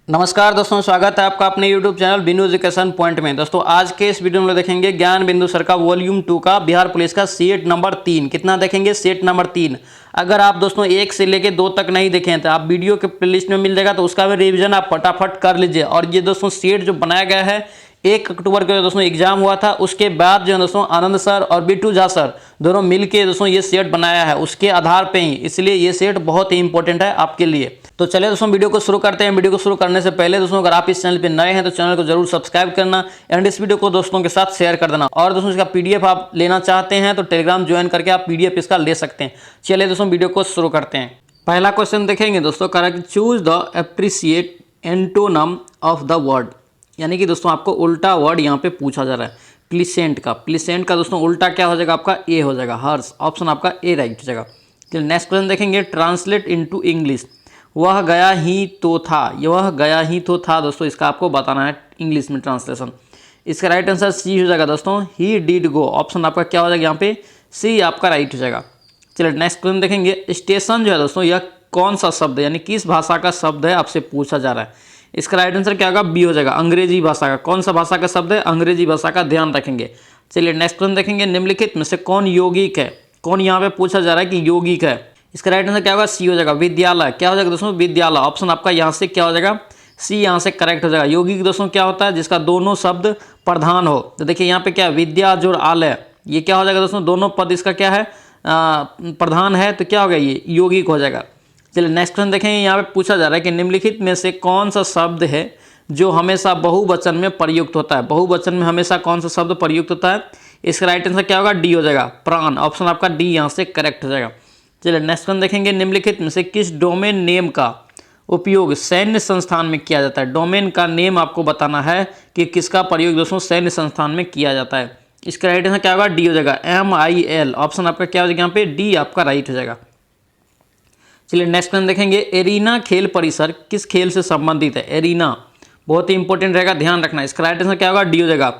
नमस्कार दोस्तों, स्वागत है आपका अपने YouTube चैनल बिंदु एजुकेशन पॉइंट में। दोस्तों आज के इस वीडियो में देखेंगे ज्ञान बिंदु सर का वॉल्यूम 2 का बिहार पुलिस का सेट नंबर 3। कितना देखेंगे? Set number 3। अगर आप दोस्तों 1 से लेके 2 तक नहीं देखें तो आप वीडियो के प्लेलिस्ट में मिल जाएगा, तो उसका भी रिवीजन आप फटाफट कर लीजिए। और ये दोस्तों सेट जो बनाया गया है 1 अक्टूबर को दोस्तों एग्जाम हुआ था, उसके बाद जो है दोस्तों आनंद सर और बिट्टू झा सर दोनों मिलके दोस्तों ये सेट बनाया है, उसके आधार पे ही, इसलिए ये सेट बहुत ही इंपॉर्टेंट है आपके लिए। तो चलिए दोस्तों वीडियो को शुरू करते हैं। वीडियो को शुरू करने से पहले दोस्तों अगर आप इस चैनल पे नए हैं तो चैनल को जरूर सब्सक्राइब करना एंड इस वीडियो को दोस्तों के साथ शेयर कर देना। और दोस्तों इसका पीडीएफ आप लेना चाहते हैं तो टेलीग्राम ज्वाइन करके आप पीडीएफ इसका ले सकते हैं। चलिए दोस्तों वीडियो को शुरू करते हैं। पहला क्वेश्चन देखेंगे दोस्तों, correct choose the appreciate antonym of the word. यानी कि दोस्तों आपको उल्टा वर्ड यहाँ पे पूछा जा रहा है प्लीसेंट का। प्लीसेंट का दोस्तों उल्टा क्या हो जाएगा? आपका ए हो जाएगा, हर्ष। ऑप्शन आपका ए राइट हो जाएगा। चलिए नेक्स्ट क्वेश्चन देखेंगे, ट्रांसलेट इनटू इंग्लिश। वह गया ही तो था, वह गया ही तो था दोस्तों, इसका आपको बताना है इंग्लिश में ट्रांसलेशन। इसका राइट आंसर सी हो जाएगा दोस्तों, ही डिड गो। ऑप्शन आपका क्या हो जाएगा यहाँ पे? सी आपका राइट हो जाएगा। चलिए नेक्स्ट क्वेश्चन देखेंगे, स्टेशन जो है दोस्तों यह कौन सा शब्द है, यानी किस भाषा का शब्द है, आपसे पूछा जा रहा है। इसका राइट आंसर क्या होगा? बी हो जाएगा, अंग्रेजी भाषा का। कौन सा भाषा का शब्द है? अंग्रेजी भाषा का, ध्यान रखेंगे। चलिए नेक्स्ट क्वेश्चन देखेंगे, निम्नलिखित में से कौन यौगिक है? कौन यहाँ पे पूछा जा रहा है कि यौगिक है। इसका राइट आंसर क्या होगा? सी हो जाएगा, विद्यालय। क्या हो जाएगा दोस्तों? विद्यालय। ऑप्शन आपका यहाँ से क्या हो जाएगा? सी यहाँ से करेक्ट हो जाएगा। यौगिक दोस्तों क्या होता है? जिसका दोनों शब्द प्रधान हो। तो देखिए यहाँ पे क्या है, विद्या जोड़ आलय, ये क्या हो जाएगा दोस्तों? दोनों पद इसका क्या है? प्रधान है, तो क्या हो गया? ये यौगिक हो जाएगा। चलिए नेक्स्ट क्वेश्चन देखेंगे, यहाँ पे पूछा जा रहा है कि निम्नलिखित में से कौन सा शब्द है जो हमेशा बहुवचन में प्रयुक्त होता है। बहुवचन में हमेशा कौन सा शब्द प्रयुक्त होता है? इसका राइट आंसर क्या होगा? डी हो जाएगा, प्राण। ऑप्शन आपका डी यहाँ से करेक्ट हो जाएगा। चलिए नेक्स्ट क्वेश्चन देखेंगे, निम्नलिखित में से किस डोमेन नेम का उपयोग सैन्य संस्थान में किया जाता है। डोमेन का नेम आपको बताना है कि किसका प्रयोग दोस्तों सैन्य संस्थान में किया जाता है। इसका राइट आंसर क्या होगा? डी हो जाएगा, MIL। ऑप्शन आपका क्या हो जाएगा यहाँ पे? डी आपका राइट हो जाएगा। चलिए नेक्स्ट क्वेश्चन देखेंगे, एरीना खेल परिसर किस खेल से संबंधित है? एरीना बहुत ही इंपॉर्टेंट रहेगा, ध्यान रखना। इसका राइट आंसर क्या होगा? डी हो जाएगा,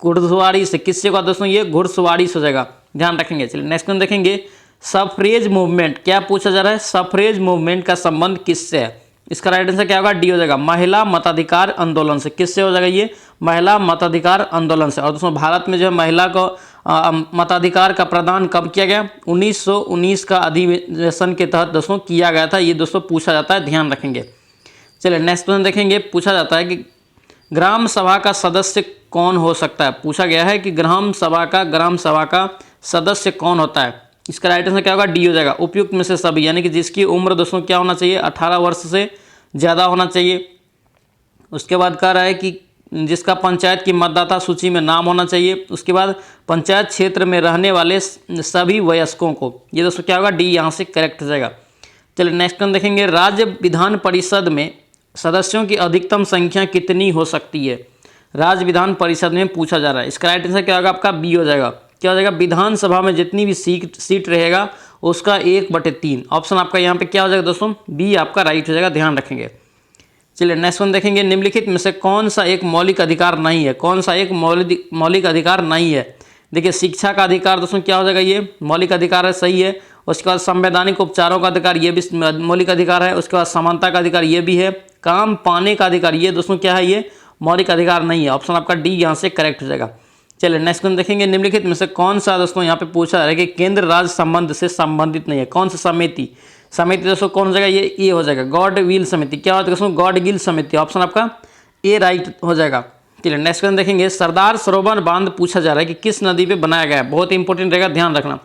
घुड़सवारी से। किससे होगा दोस्तों? ये घुड़सवारी से हो जाएगा, ध्यान रखेंगे। चलिए नेक्स्ट क्वेश्चन देखेंगे, सफरेज मूवमेंट। क्या पूछा जा रहा है? सफरेज मूवमेंट का संबंध किससे है? इसका राइट आंसर क्या होगा? डी हो जाएगा, महिला मताधिकार आंदोलन से। किससे हो जाएगा? ये महिला मताधिकार आंदोलन से। और दोस्तों भारत में जो है महिला को मताधिकार का प्रदान कब किया गया? 1919 का अधिवेशन के तहत दोस्तों किया गया था। ये दोस्तों पूछा जाता है, ध्यान रखेंगे। चलिए नेक्स्ट क्वेश्चन देखेंगे, पूछा जाता है कि ग्राम सभा का सदस्य कौन हो सकता है। पूछा गया है कि ग्राम सभा का सदस्य कौन होता है। इसका राइट आंसर क्या होगा? डी हो जाएगा, उपयुक्त में से सभी, यानी कि जिसकी उम्र दोस्तों क्या होना चाहिए? 18 वर्ष से ज़्यादा होना चाहिए। उसके बाद कह रहा है कि जिसका पंचायत की मतदाता सूची में नाम होना चाहिए। उसके बाद पंचायत क्षेत्र में रहने वाले सभी वयस्कों को। ये दोस्तों क्या होगा? डी यहाँ से करेक्ट हो जाएगा। चलिए नेक्स्ट क्वेश्चन देखेंगे, राज्य विधान परिषद में सदस्यों की अधिकतम संख्या कितनी हो सकती है? राज्य विधान परिषद में पूछा जा रहा है। इसका राइट आंसर क्या होगा? आपका बी हो जाएगा। क्या हो जाएगा? विधानसभा में जितनी भी सीट रहेगा उसका 1/3। ऑप्शन आपका यहाँ पे क्या हो जाएगा दोस्तों? बी आपका राइट हो जाएगा, ध्यान रखेंगे। चलिए नेक्स्ट वन देखेंगे, निम्नलिखित में से कौन सा एक मौलिक अधिकार नहीं है? कौन सा एक मौलिक अधिकार नहीं है? देखिए शिक्षा का अधिकार दोस्तों क्या हो जाएगा? ये मौलिक अधिकार है, सही है। उसके बाद संवैधानिक उपचारों का अधिकार, ये भी मौलिक अधिकार है। उसके बाद समानता का अधिकार, ये भी है। काम पाने का अधिकार, ये दोस्तों क्या है? ये मौलिक अधिकार नहीं है। ऑप्शन आपका डी यहाँ से करेक्ट हो जाएगा। चलिए नेक्स्ट क्वेश्चन देखेंगे, निम्नलिखित में से कौन सा दोस्तों यहाँ पे पूछा जा रहा है कि केंद्र राज्य संबंध से संबंधित नहीं है? कौन सा समिति? समिति दोस्तों कौन हो जाएगा? ये हो जाएगा, गॉड विल समिति। क्या होता है दोस्तों? गॉड गिल समिति। ऑप्शन आपका ए राइट हो जाएगा। चलिए नेक्स्ट क्वेश्चन देखेंगे, सरदार सरोवर बांध पूछा जा रहा है कि किस नदी पे बनाया गया है? बहुत ही इंपॉर्टेंट रहेगा, ध्यान रखना।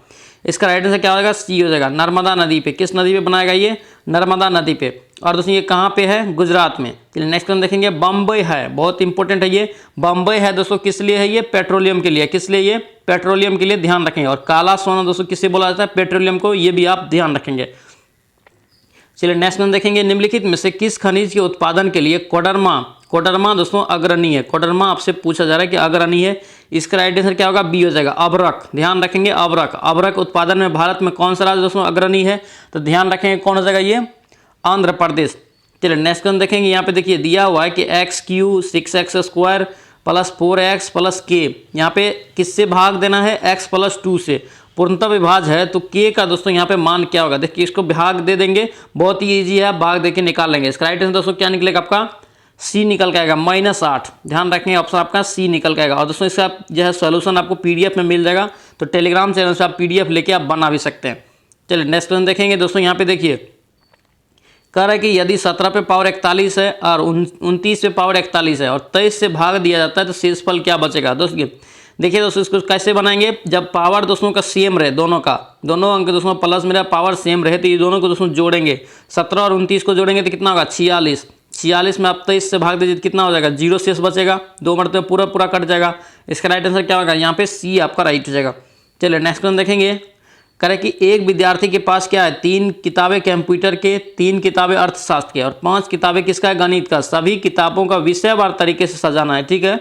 इसका राइट आंसर क्या हो जाएगा? सी हो जाएगा, नर्मदा नदी पे। किस नदी पे बनाया गया? ये नर्मदा नदी पे। और दोस्तों ये कहाँ पे है? गुजरात में। चलिए नेक्स्ट क्वेश्चन देखेंगे, बम्बई है, बहुत इंपॉर्टेंट है ये। बम्बई है दोस्तों किस लिए है? ये पेट्रोलियम के लिए। किस लिए? ये पेट्रोलियम के लिए, ध्यान रखेंगे। और काला सोना दोस्तों किससे बोला जाता है? पेट्रोलियम को, ये भी आप ध्यान रखेंगे। चलिए नेक्स्ट क्वेश्चन देखेंगे, निम्नलिखित में से किस खनिज के उत्पादन के लिए कोडरमा दोस्तों अग्रणी है? कोडरमा आपसे पूछा जा रहा है कि अग्रणी है। इसका राइट आंसर क्या होगा? बी हो जाएगा, अभ्रक। ध्यान रखेंगे, अभ्रक उत्पादन में भारत में कौन सा राज्य दोस्तों अग्रणी है? तो ध्यान रखेंगे कौन हो जाएगा? ये आंध्र प्रदेश। चलिए नेक्स्ट क्वेश्चन देखेंगे, यहाँ पे देखिए दिया हुआ है कि x³ 6x² + 4x + k। यहाँ पे किससे भाग देना है? x + 2 से। पूर्णतः विभाज्य है तो k का दोस्तों यहाँ पे मान क्या होगा। देखिए इसको भाग दे देंगे, बहुत ही ईजी है, भाग दे के निकाल लेंगे। इसका राइट आंसर दोस्तों क्या निकलेगा आपका सी निकल के आएगा, -8। ध्यान रखेंगे ऑप्शन आपका सी निकल के आएगा। और दोस्तों इसका जो है सोल्यूशन आपको PDF में मिल जाएगा, तो टेलीग्राम चैनल से आप PDF लेके आप बना भी सकते हैं। चलिए नेक्स्ट क्वेश्चन देखेंगे दोस्तों। यहाँ पे देखिए कह रहा है कि यदि 17 पे पावर 41 है और 29 पे पावर 41 है और 23 से भाग दिया जाता है तो शेषफल क्या बचेगा। दोस्तों देखिए दोस्तों इसको कैसे बनाएंगे, जब पावर दोस्तों का सेम रहे, दोनों अंक दोस्तों प्लस मेरा पावर सेम रहे तो ये दोनों को दोस्तों जोड़ेंगे। 17 और 29 को जोड़ेंगे तो कितना होगा 46 में आप 23 से भाग दीजिए तो कितना हो जाएगा 0 शेष बचेगा, 2 मरतबे पूरा कट जाएगा। इसका राइट आंसर क्या होगा, यहाँ पे सी आपका राइट हो जाएगा। चलिए नेक्स्ट क्वेश्चन देखेंगे। कह रहे कि एक विद्यार्थी के पास क्या है 3 किताबें कंप्यूटर के, 3 किताबें अर्थशास्त्र के और 5 किताबें किसका है गणित का। सभी किताबों का विषयवार तरीके से सजाना है, ठीक है।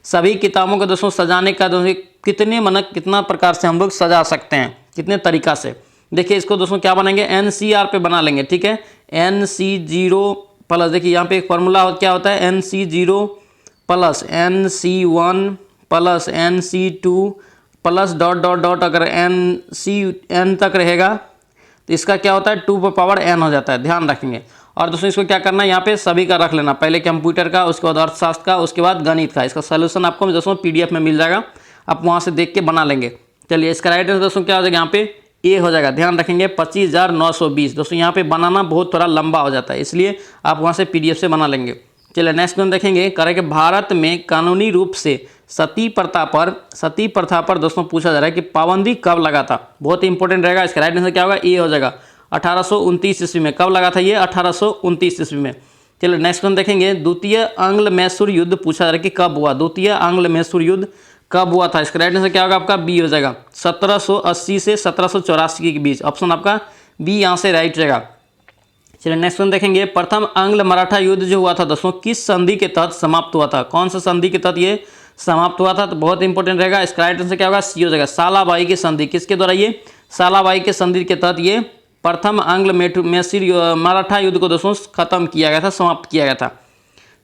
सभी किताबों को दोस्तों सजाने का दोस्तों कितना प्रकार से हम लोग सजा सकते हैं, कितने तरीका से। देखिए इसको दोस्तों क्या बनाएंगे NCR पे बना लेंगे, ठीक है। NC0 प्लस, देखिए यहाँ पे एक फॉर्मूला क्या होता है NC0 plus NC1 plus NC2 plus dot अगर N तक रहेगा तो इसका क्या होता है 2 पर पावर n हो जाता है, ध्यान रखेंगे। और दोस्तों इसको क्या करना है यहाँ पे सभी का रख लेना, पहले कंप्यूटर का, उसके बाद अर्थशास्त्र का, उसके बाद गणित का। इसका सोल्यूशन आपको दोस्तों PDF में मिल जाएगा, आप वहाँ से देख के बना लेंगे। चलिए इसका राइट आंसर दोस्तों क्या हो जाएगा यहाँ पे ए हो जाएगा। ध्यान रखेंगे 25,920। दोस्तों यहाँ पे बनाना बहुत थोड़ा लंबा हो जाता है, इसलिए आप वहाँ से PDF से बना लेंगे। चलिए नेक्स्ट क्वेश्चन देखेंगे। करें कि भारत में कानूनी रूप से सती प्रथा पर दोस्तों पूछा जा रहा है कि पाबंदी कब लगा था। बहुत ही इंपॉर्टेंट रहेगा। इसका राइट आंसर क्या होगा ए हो जाएगा 1829 ईस्वी में। कब लगा था ये 1829 ईस्वी में। चलिए नेक्स्ट क्वेश्चन देखेंगे। द्वितीय आंग्ल मैसूर युद्ध पूछा जा रहा है कि कब हुआ, द्वितीय आंग्ल मैसूर युद्ध कब हुआ था। इसका राइट आंसर क्या होगा आपका बी हो जाएगा 1780 से 1784 के बीच। ऑप्शन आपका बी यहाँ से राइट रहेगा। चलिए नेक्स्ट क्वेश्चन देखेंगे। प्रथम आंग्ल मराठा युद्ध जो हुआ था दोस्तों किस संधि के तहत समाप्त हुआ था, कौन सा संधि के तहत ये समाप्त हुआ था, तो बहुत इंपॉर्टेंट रहेगा। इसका राइट आंसर क्या होगा सी हो जाएगा सालाबाई की संधि। किसके द्वारा, ये सालाबाई के संधि के तहत ये प्रथम आंग्ल मैसूर मराठा युद्ध को दोस्तों खत्म किया गया था, समाप्त किया गया था।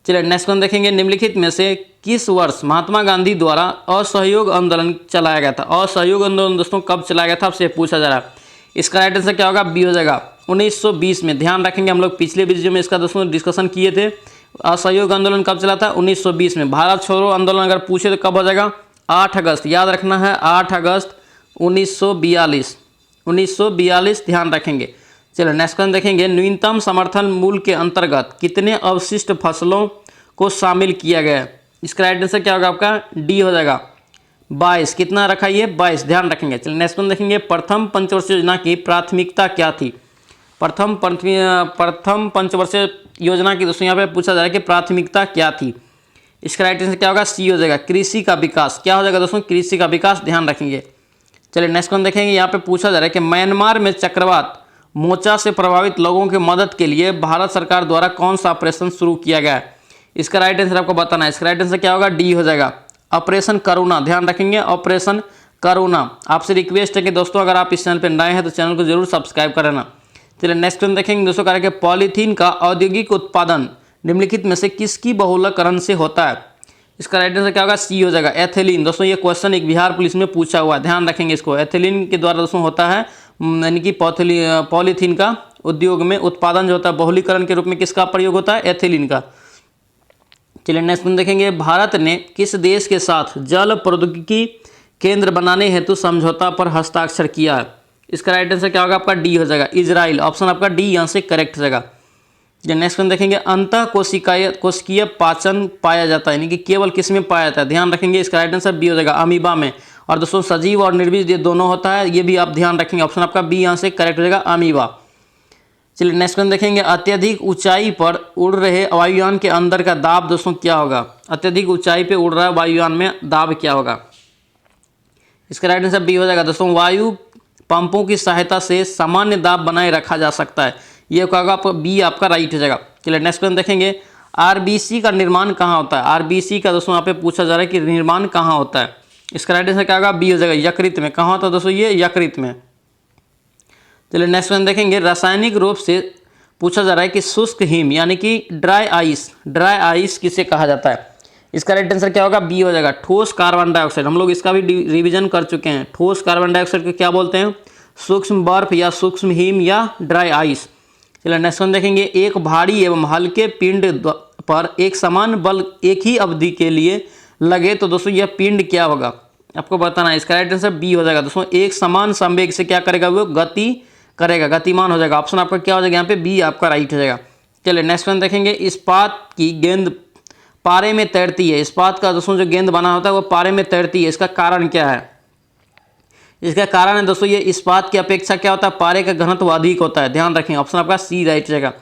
चलिए नेक्स्ट क्वेश्चन देखेंगे। निम्नलिखित में से किस वर्ष महात्मा गांधी द्वारा असहयोग आंदोलन चलाया गया था। असहयोग आंदोलन दोस्तों कब चलाया गया था आपसे पूछा जा रहा है। इसका राइट आंसर क्या होगा बी हो जाएगा 1920 में। ध्यान रखेंगे हम लोग पिछले वीडियो में इसका दोस्तों डिस्कशन किए थे। असहयोग आंदोलन कब चला था 1920 में। भारत छोड़ो आंदोलन अगर पूछे तो कब हो जाएगा 8 अगस्त। याद रखना है 8 अगस्त 1942। ध्यान रखेंगे। चलो नेक्स्ट क्वेश्चन देखेंगे। न्यूनतम समर्थन मूल्य के अंतर्गत कितने अवशिष्ट फसलों को शामिल किया गया है। इसका राइट आंसर क्या होगा आपका डी हो जाएगा 22। कितना रखा ये 22। ध्यान रखेंगे। चलिए नेक्स्ट क्वेश्चन देखेंगे। प्रथम पंचवर्षीय योजना की प्राथमिकता क्या थी। प्रथम पंचवर्षीय योजना की दोस्तों यहाँ पे पूछा जा रहा है कि प्राथमिकता क्या थी। इसका राइट आंसर क्या होगा सी हो जाएगा कृषि का विकास। क्या हो जाएगा दोस्तों कृषि का विकास। ध्यान रखेंगे। चलिए नेक्स्ट क्वेश्चन देखेंगे। यहाँ पे पूछा जा रहा है कि म्यांमार में चक्रवात मोचा से प्रभावित लोगों की मदद के लिए भारत सरकार द्वारा कौन सा ऑपरेशन शुरू किया गया है। इसका राइट आंसर आपको बताना है। इसका राइट आंसर क्या होगा डी हो जाएगा ऑपरेशन करुणा। ध्यान रखेंगे ऑपरेशन करुणा। आपसे रिक्वेस्ट है कि दोस्तों अगर आप इस चैनल पर नए हैं तो चैनल को जरूर सब्सक्राइब कर लेना। चलिए नेक्स्ट क्वेश्चन देखेंगे दोस्तों। कह रहे हैं कि पॉलीथीन का औद्योगिक उत्पादन निम्नलिखित में से किसकी बहुलकरण से होता है। इसका राइट आंसर क्या होगा सी हो जाएगा एथिलीन। दोस्तों ये क्वेश्चन एक बिहार पुलिस में पूछा हुआ है, ध्यान रखेंगे इसको। एथिलीन के द्वारा दोस्तों होता है यानी कि पॉलीथीन का उद्योग में उत्पादन जो होता है बहुलीकरण के रूप में किसका प्रयोग होता है एथिलीन का। चलिए नेक्स्ट क्वेश्चन देखेंगे। भारत ने किस देश के साथ जल प्रौद्योगिकी केंद्र बनाने हेतु समझौता पर हस्ताक्षर किया है। इसका राइट आंसर क्या होगा आपका डी हो जाएगा इजराइल। ऑप्शन आपका डी यहाँ से करेक्ट हो जाएगा। नेक्स्ट क्वेश्चन देखेंगे। अंतः कोशिकीय पाचन पाया जाता है यानी कि केवल किस में पाया जाता है। ध्यान रखेंगे। इसका राइट आंसर बी हो जाएगा अमीबा में। और दोस्तों सजीव और निर्जीव ये दोनों होता है, ये भी आप ध्यान रखेंगे। ऑप्शन आपका बी यहाँ से करेक्ट हो जाएगा अमीबा। चलिए नेक्स्ट क्वेश्चन देखेंगे। अत्यधिक ऊंचाई पर उड़ रहे वायुयान के अंदर का दाब दोस्तों क्या होगा। अत्यधिक ऊंचाई पर उड़ रहा है वायुयान में दाब क्या होगा। इसका राइट आंसर बी हो जाएगा दोस्तों वायु पंपों की सहायता से सामान्य दाब बनाए रखा जा सकता है। ये होगा आपका बी आपका राइट हो जाएगा। चलिए नेक्स्ट क्वेश्चन देखेंगे। आरबीसी का निर्माण कहाँ होता है। आरबीसी का दोस्तों यहाँ पे पूछा जा रहा है कि निर्माण कहाँ होता है। इसका राइट आंसर क्या होगा बी हो जाएगा यकृत में। कहाँ होता है दोस्तों ये यकृत में। चलिए नेक्स्ट क्वेश्चन देखेंगे। रासायनिक रूप से पूछा जा रहा है कि शुष्क हिम यानी कि ड्राई आइस किसे कहा जाता है। इसका राइट आंसर क्या होगा, बी हो जाएगा। ठोस कार्बन डाइऑक्साइड, हम लोग इसका भी रिवीजन कर चुके हैं। ठोस कार्बन डाइऑक्साइड को क्या बोलते हैं, सूक्ष्म बर्फ या सूक्ष्म हिम या ड्राई आइस। चलिए नेक्स्ट वन देखेंगे, एक भारी एवं हल्के पिंड पर एक समान बल एक ही अवधि के लिए लगे तो दोस्तों यह पिंड क्या होगा, आपको बताना है। इसका राइट आंसर बी हो जाएगा दोस्तों। एक समान संवेग से क्या करेगा, वो गति करेगा, गतिमान हो जाएगा। ऑप्शन आपका क्या हो जाएगा यहाँ पे, बी आपका राइट हो जाएगा। चलिए नेक्स्ट वन देखेंगे, इस्पात की गेंद पारे में तैरती है। इस्पात का दोस्तों जो गेंद बना होता है वो पारे में तैरती है, इसका कारण क्या है। इसका कारण है दोस्तों ये इस्पात की अपेक्षा क्या होता है, पारे का घनत्व अधिक होता है, ध्यान रखेंगे। ऑप्शन आपका सी राइट हो जाएगा।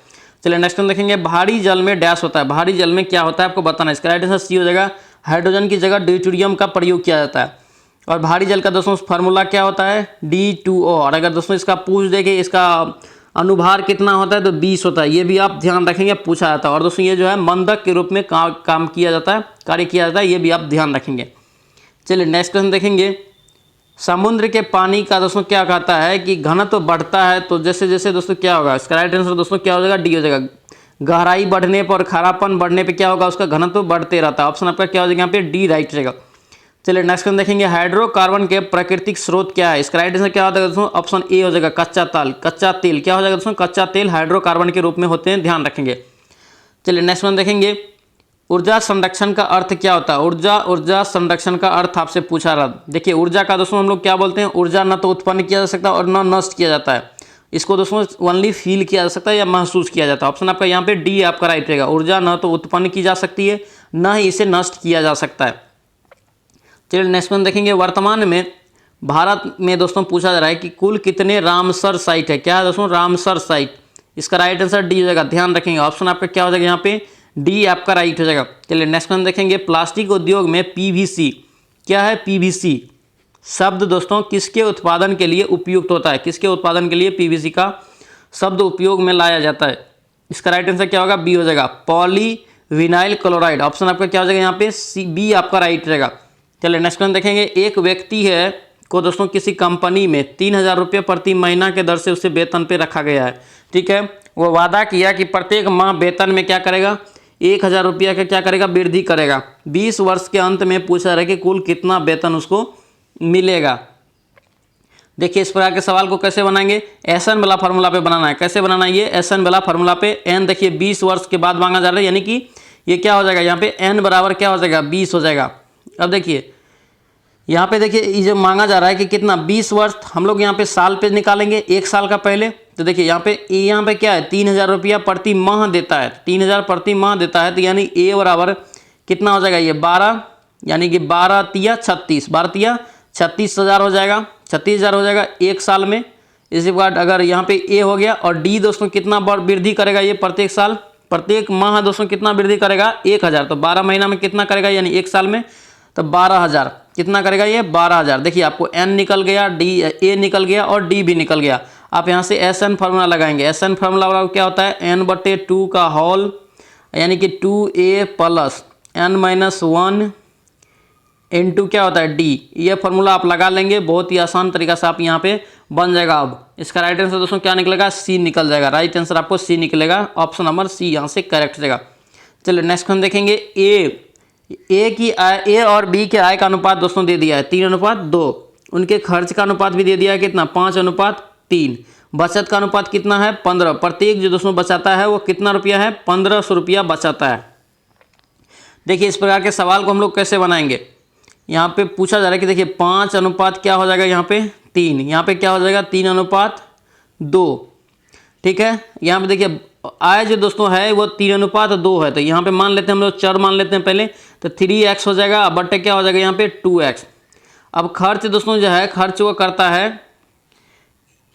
चलिए नेक्स्ट वन देखेंगे, भारी जल में डैश होता है। भारी जल में क्या होता है आपको बताना है। इसका राइट आंसर सी हो जाएगा। हाइड्रोजन की जगह ड्यूटेरियम का प्रयोग किया जाता है। और भारी जल का दोस्तों फार्मूला क्या होता है, D2O। और अगर दोस्तों इसका पूछ देखे इसका अनुभार कितना होता है तो 20 होता है, ये भी आप ध्यान रखेंगे, पूछा जाता है। और दोस्तों ये जो है मंदक के रूप में काम किया जाता है, कार्य किया जाता है, ये भी आप ध्यान रखेंगे। चलिए नेक्स्ट क्वेश्चन देखेंगे, समुद्र के पानी का दोस्तों क्या कहता है कि घनत्व बढ़ता है तो जैसे जैसे दोस्तों क्या होगा। इसका राइट आंसर दोस्तों क्या हो जाएगा, डी हो जाएगा। गहराई बढ़ने पर, खारापन बढ़ने पे क्या होगा, उसका घनत्व बढ़ते रहता है। ऑप्शन आपका क्या हो जाएगा यहाँ पे, डी राइट रहेगा। चलिए नेक्स्ट क्वेश्चन देखेंगे, हाइड्रोकार्बन के प्राकृतिक स्रोत क्या है। इसका राइट आंसर क्या होता है दोस्तों, ऑप्शन ए हो जाएगा, कच्चा तेल। कच्चा तेल क्या हो जाएगा दोस्तों, कच्चा तेल हाइड्रोकार्बन के रूप में होते हैं, ध्यान रखेंगे। चलिए नेक्स्ट वन देखेंगे, ऊर्जा संरक्षण का अर्थ क्या होता है। ऊर्जा संरक्षण का अर्थ आपसे पूछा रहा। देखिए ऊर्जा का दोस्तों हम लोग क्या बोलते हैं, ऊर्जा न तो उत्पन्न किया जा सकता और न नष्ट किया जाता है। इसको दोस्तों ओनली फील किया जा सकता है या महसूस किया जाता है। ऑप्शन आपका यहाँ पे डी आपका राइट रहेगा। ऊर्जा न तो उत्पन्न की जा सकती है, न ही इसे नष्ट किया जा सकता है। चलिए नेक्स्ट वन देखेंगे, वर्तमान में भारत में दोस्तों पूछा जा रहा है कि कुल कितने रामसर साइट है। क्या है दोस्तों, रामसर साइट। इसका राइट आंसर डी हो जाएगा, ध्यान रखेंगे। ऑप्शन आपका क्या हो जाएगा यहाँ पे, डी आपका राइट हो जाएगा। चलिए नेक्स्ट वन देखेंगे, प्लास्टिक उद्योग में पीवीसी क्या है, पीवीसी शब्द दोस्तों किसके उत्पादन के लिए उपयुक्त होता है। किसके उत्पादन के लिए पीवीसी का शब्द उपयोग में लाया जाता है। इसका राइट आंसर क्या होगा, बी हो जाएगा, पॉलीविनाइल क्लोराइड। ऑप्शन आपका क्या हो जाएगा यहाँ पे, सी, बी आपका राइट रहेगा। चलिए नेक्स्ट वन देखेंगे, एक व्यक्ति है को दोस्तों किसी कंपनी में 3,000 रुपये प्रति महीना के दर से उसे वेतन पे रखा गया है, ठीक है। वो वादा किया कि प्रत्येक माह वेतन में क्या करेगा, 1,000 रुपया का क्या करेगा, वृद्धि करेगा। 20 वर्ष के अंत में पूछा रहा है कि कुल कितना वेतन उसको मिलेगा। देखिए इस प्रकार के सवाल को कैसे बनाएंगे, एसएन वाला फार्मूला पे बनाना है। कैसे बनाना है, ये एसएन वाला फार्मूला पे। एन देखिए 20 वर्ष के बाद मांगा जा रहा है, यानी कि ये क्या हो जाएगा यहाँ पे, एन बराबर क्या हो जाएगा, 20 हो जाएगा। अब देखिए यहाँ पे देखिए ये जो मांगा जा रहा है कि कितना, 20 वर्ष, हम लोग यहाँ पे साल पे निकालेंगे, 1 साल का पहले। तो देखिए यहाँ पे क्या है, 3,000 रुपया प्रति माह देता है, 3,000 प्रति माह देता है। तो यानी ए बराबर कितना हो जाएगा, ये 12, यानी कि 12 तिया 36, 12 तिया 36,000 हो जाएगा, 36,000 हो जाएगा 1 साल में। इसी प्रकार अगर यहाँ पे ए हो गया, और डी दोस्तों कितना वृद्धि करेगा, ये प्रत्येक साल, प्रत्येक माह दोस्तों कितना वृद्धि करेगा, 1,000। तो 12 महीना में कितना करेगा, यानी 1 साल में तो 12,000 कितना करेगा, ये 12,000। देखिए आपको एन निकल गया, डी ए निकल गया और डी भी निकल गया। आप यहाँ से एस एन फार्मूला लगाएंगे। एस एन फार्मूला क्या होता है, n/2 का होल, यानी कि 2a प्लस n-1 इंटू क्या होता है, डी। ये फार्मूला आप लगा लेंगे, बहुत ही आसान तरीका से आप यहाँ पे बन जाएगा। अब इसका राइट आंसर दोस्तों क्या निकलेगा, सी निकल जाएगा। राइट आंसर आपको सी निकलेगा, ऑप्शन नंबर सी यहाँ से करेक्ट हो जाएगा। चलिए नेक्स्ट क्वेश्चन देखेंगे, ए की आय, ए और बी के आय का अनुपात दोस्तों दे दिया है 3:2। उनके खर्च का अनुपात भी दे दिया है कितना, 5:3। बचत का अनुपात कितना है, 15। प्रत्येक जो दोस्तों बचाता है वो कितना रुपया है, 1,500 रुपया बचाता है। देखिए इस प्रकार के सवाल को हम लोग कैसे बनाएंगे, यहाँ पे पूछा जा रहा है कि देखिए 5 अनुपात क्या हो जाएगा, यहाँ पे 3, यहाँ पे क्या हो जाएगा 3:2, ठीक है। यहाँ पे देखिए आय जो दोस्तों है वो 3:2 है। तो यहाँ पे मान लेते हैं हम लोग, चर मान लेते हैं पहले, तो 3x हो जाएगा, बट्टे क्या हो जाएगा यहाँ पे 2x। अब खर्च दोस्तों जो है, खर्च वो करता है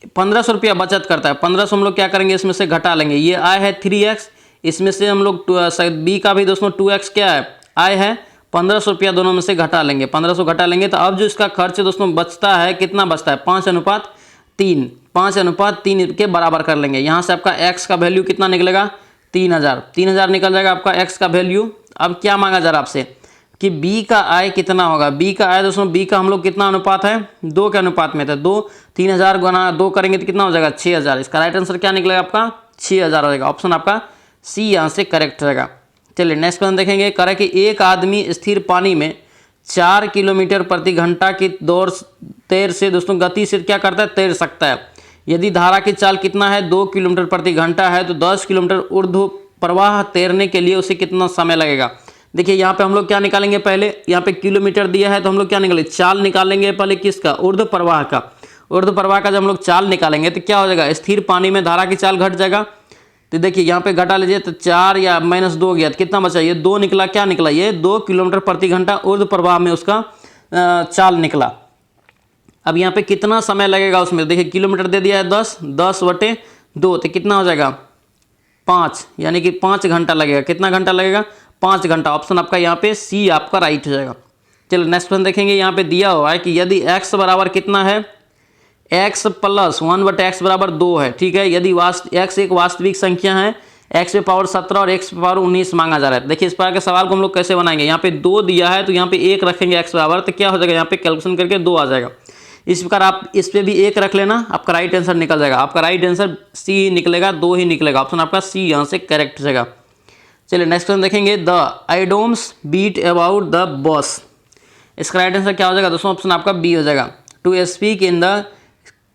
1,500 रुपया बचत करता है। 1,500 हम लोग क्या करेंगे, इसमें से घटा लेंगे। ये आय है 3x, इसमें से हम लोग बी का भी दोस्तों 2x क्या है, आय है, 1,500 रुपया दोनों में से घटा लेंगे, 1,500 घटा लेंगे। तो अब जो इसका खर्च दोस्तों बचता है, कितना बचता है, 5:3, 5:3 के बराबर कर लेंगे। यहाँ से आपका x का वैल्यू कितना निकलेगा, 3,000 निकल जाएगा आपका x का वैल्यू। अब क्या मांगा जा रहा है आपसे कि b का आय कितना होगा। b का आय दोस्तों, b का हम लोग कितना अनुपात है, 2 के अनुपात में था। 3,000 गुना 2 करेंगे तो कितना हो जाएगा, 6,000। इसका राइट आंसर क्या निकलेगा आपका, 6,000 हो जाएगा। ऑप्शन आपका सी यहाँ से करेक्ट रहेगा। चलिए नेक्स्ट क्वेश्चन देखेंगे। कह रहा है कि एक आदमी स्थिर पानी में 4 किलोमीटर प्रति घंटा की तैर से दोस्तों गति से क्या करता है, तैर सकता है। यदि धारा की चाल कितना है, 2 किलोमीटर प्रति घंटा है, तो 10 किलोमीटर ऊर्ध्व प्रवाह तैरने के लिए उसे कितना समय लगेगा। देखिए यहाँ पे हम लोग क्या निकालेंगे, पहले यहाँ पे किलोमीटर दिया है तो हम लोग क्या निकालेंगे, चाल निकालेंगे पहले किसका, ऊर्ध्व प्रवाह का। ऊर्ध्व प्रवाह का जब हम लोग चाल निकालेंगे तो क्या हो जाएगा, स्थिर पानी में धारा की चाल घट जाएगा। तो देखिए यहाँ पे घटा लीजिए तो 4 या -2 गया तो कितना बचा, ये 2 निकला। क्या निकला, ये 2 किलोमीटर प्रति घंटा ऊर्ध्व प्रवाह में उसका चाल निकला। अब यहाँ पे कितना समय लगेगा उसमें, देखिए किलोमीटर दे दिया है 10/2 तो कितना हो जाएगा 5, यानी कि 5 घंटा लगेगा। कितना घंटा लगेगा, 5 घंटा। ऑप्शन आपका यहाँ पे सी आपका राइट हो जाएगा। चलो नेक्स्ट क्वेश्चन देखेंगे। यहाँ पे दिया हुआ है कि यदि x बराबर कितना है, x + 1/x बराबर 2 है, ठीक है। यदि x एक वास्तविक संख्या है, x पे पावर 17 और x पे पावर 19 मांगा जा रहा है। देखिए इस प्रकार के सवाल को हम लोग कैसे बनाएंगे, यहाँ पे 2 दिया है तो यहाँ पे 1 रखेंगे x बराबर, तो क्या हो जाएगा, यहाँ पे कैलकुलेशन करके 2 आ जाएगा। इस प्रकार आप इस पे भी 1 रख लेना, आपका राइट आंसर निकल जाएगा। आपका राइट आंसर सी ही निकलेगा, 2 ही निकलेगा। ऑप्शन आपका सी यहाँ से करेक्ट हो जाएगा। चलिए नेक्स्ट क्वेश्चन देखेंगे। The idioms beat about the bush, इसका राइट आंसर क्या हो जाएगा दोस्तों, ऑप्शन आपका बी हो जाएगा। टू स्पीक इन द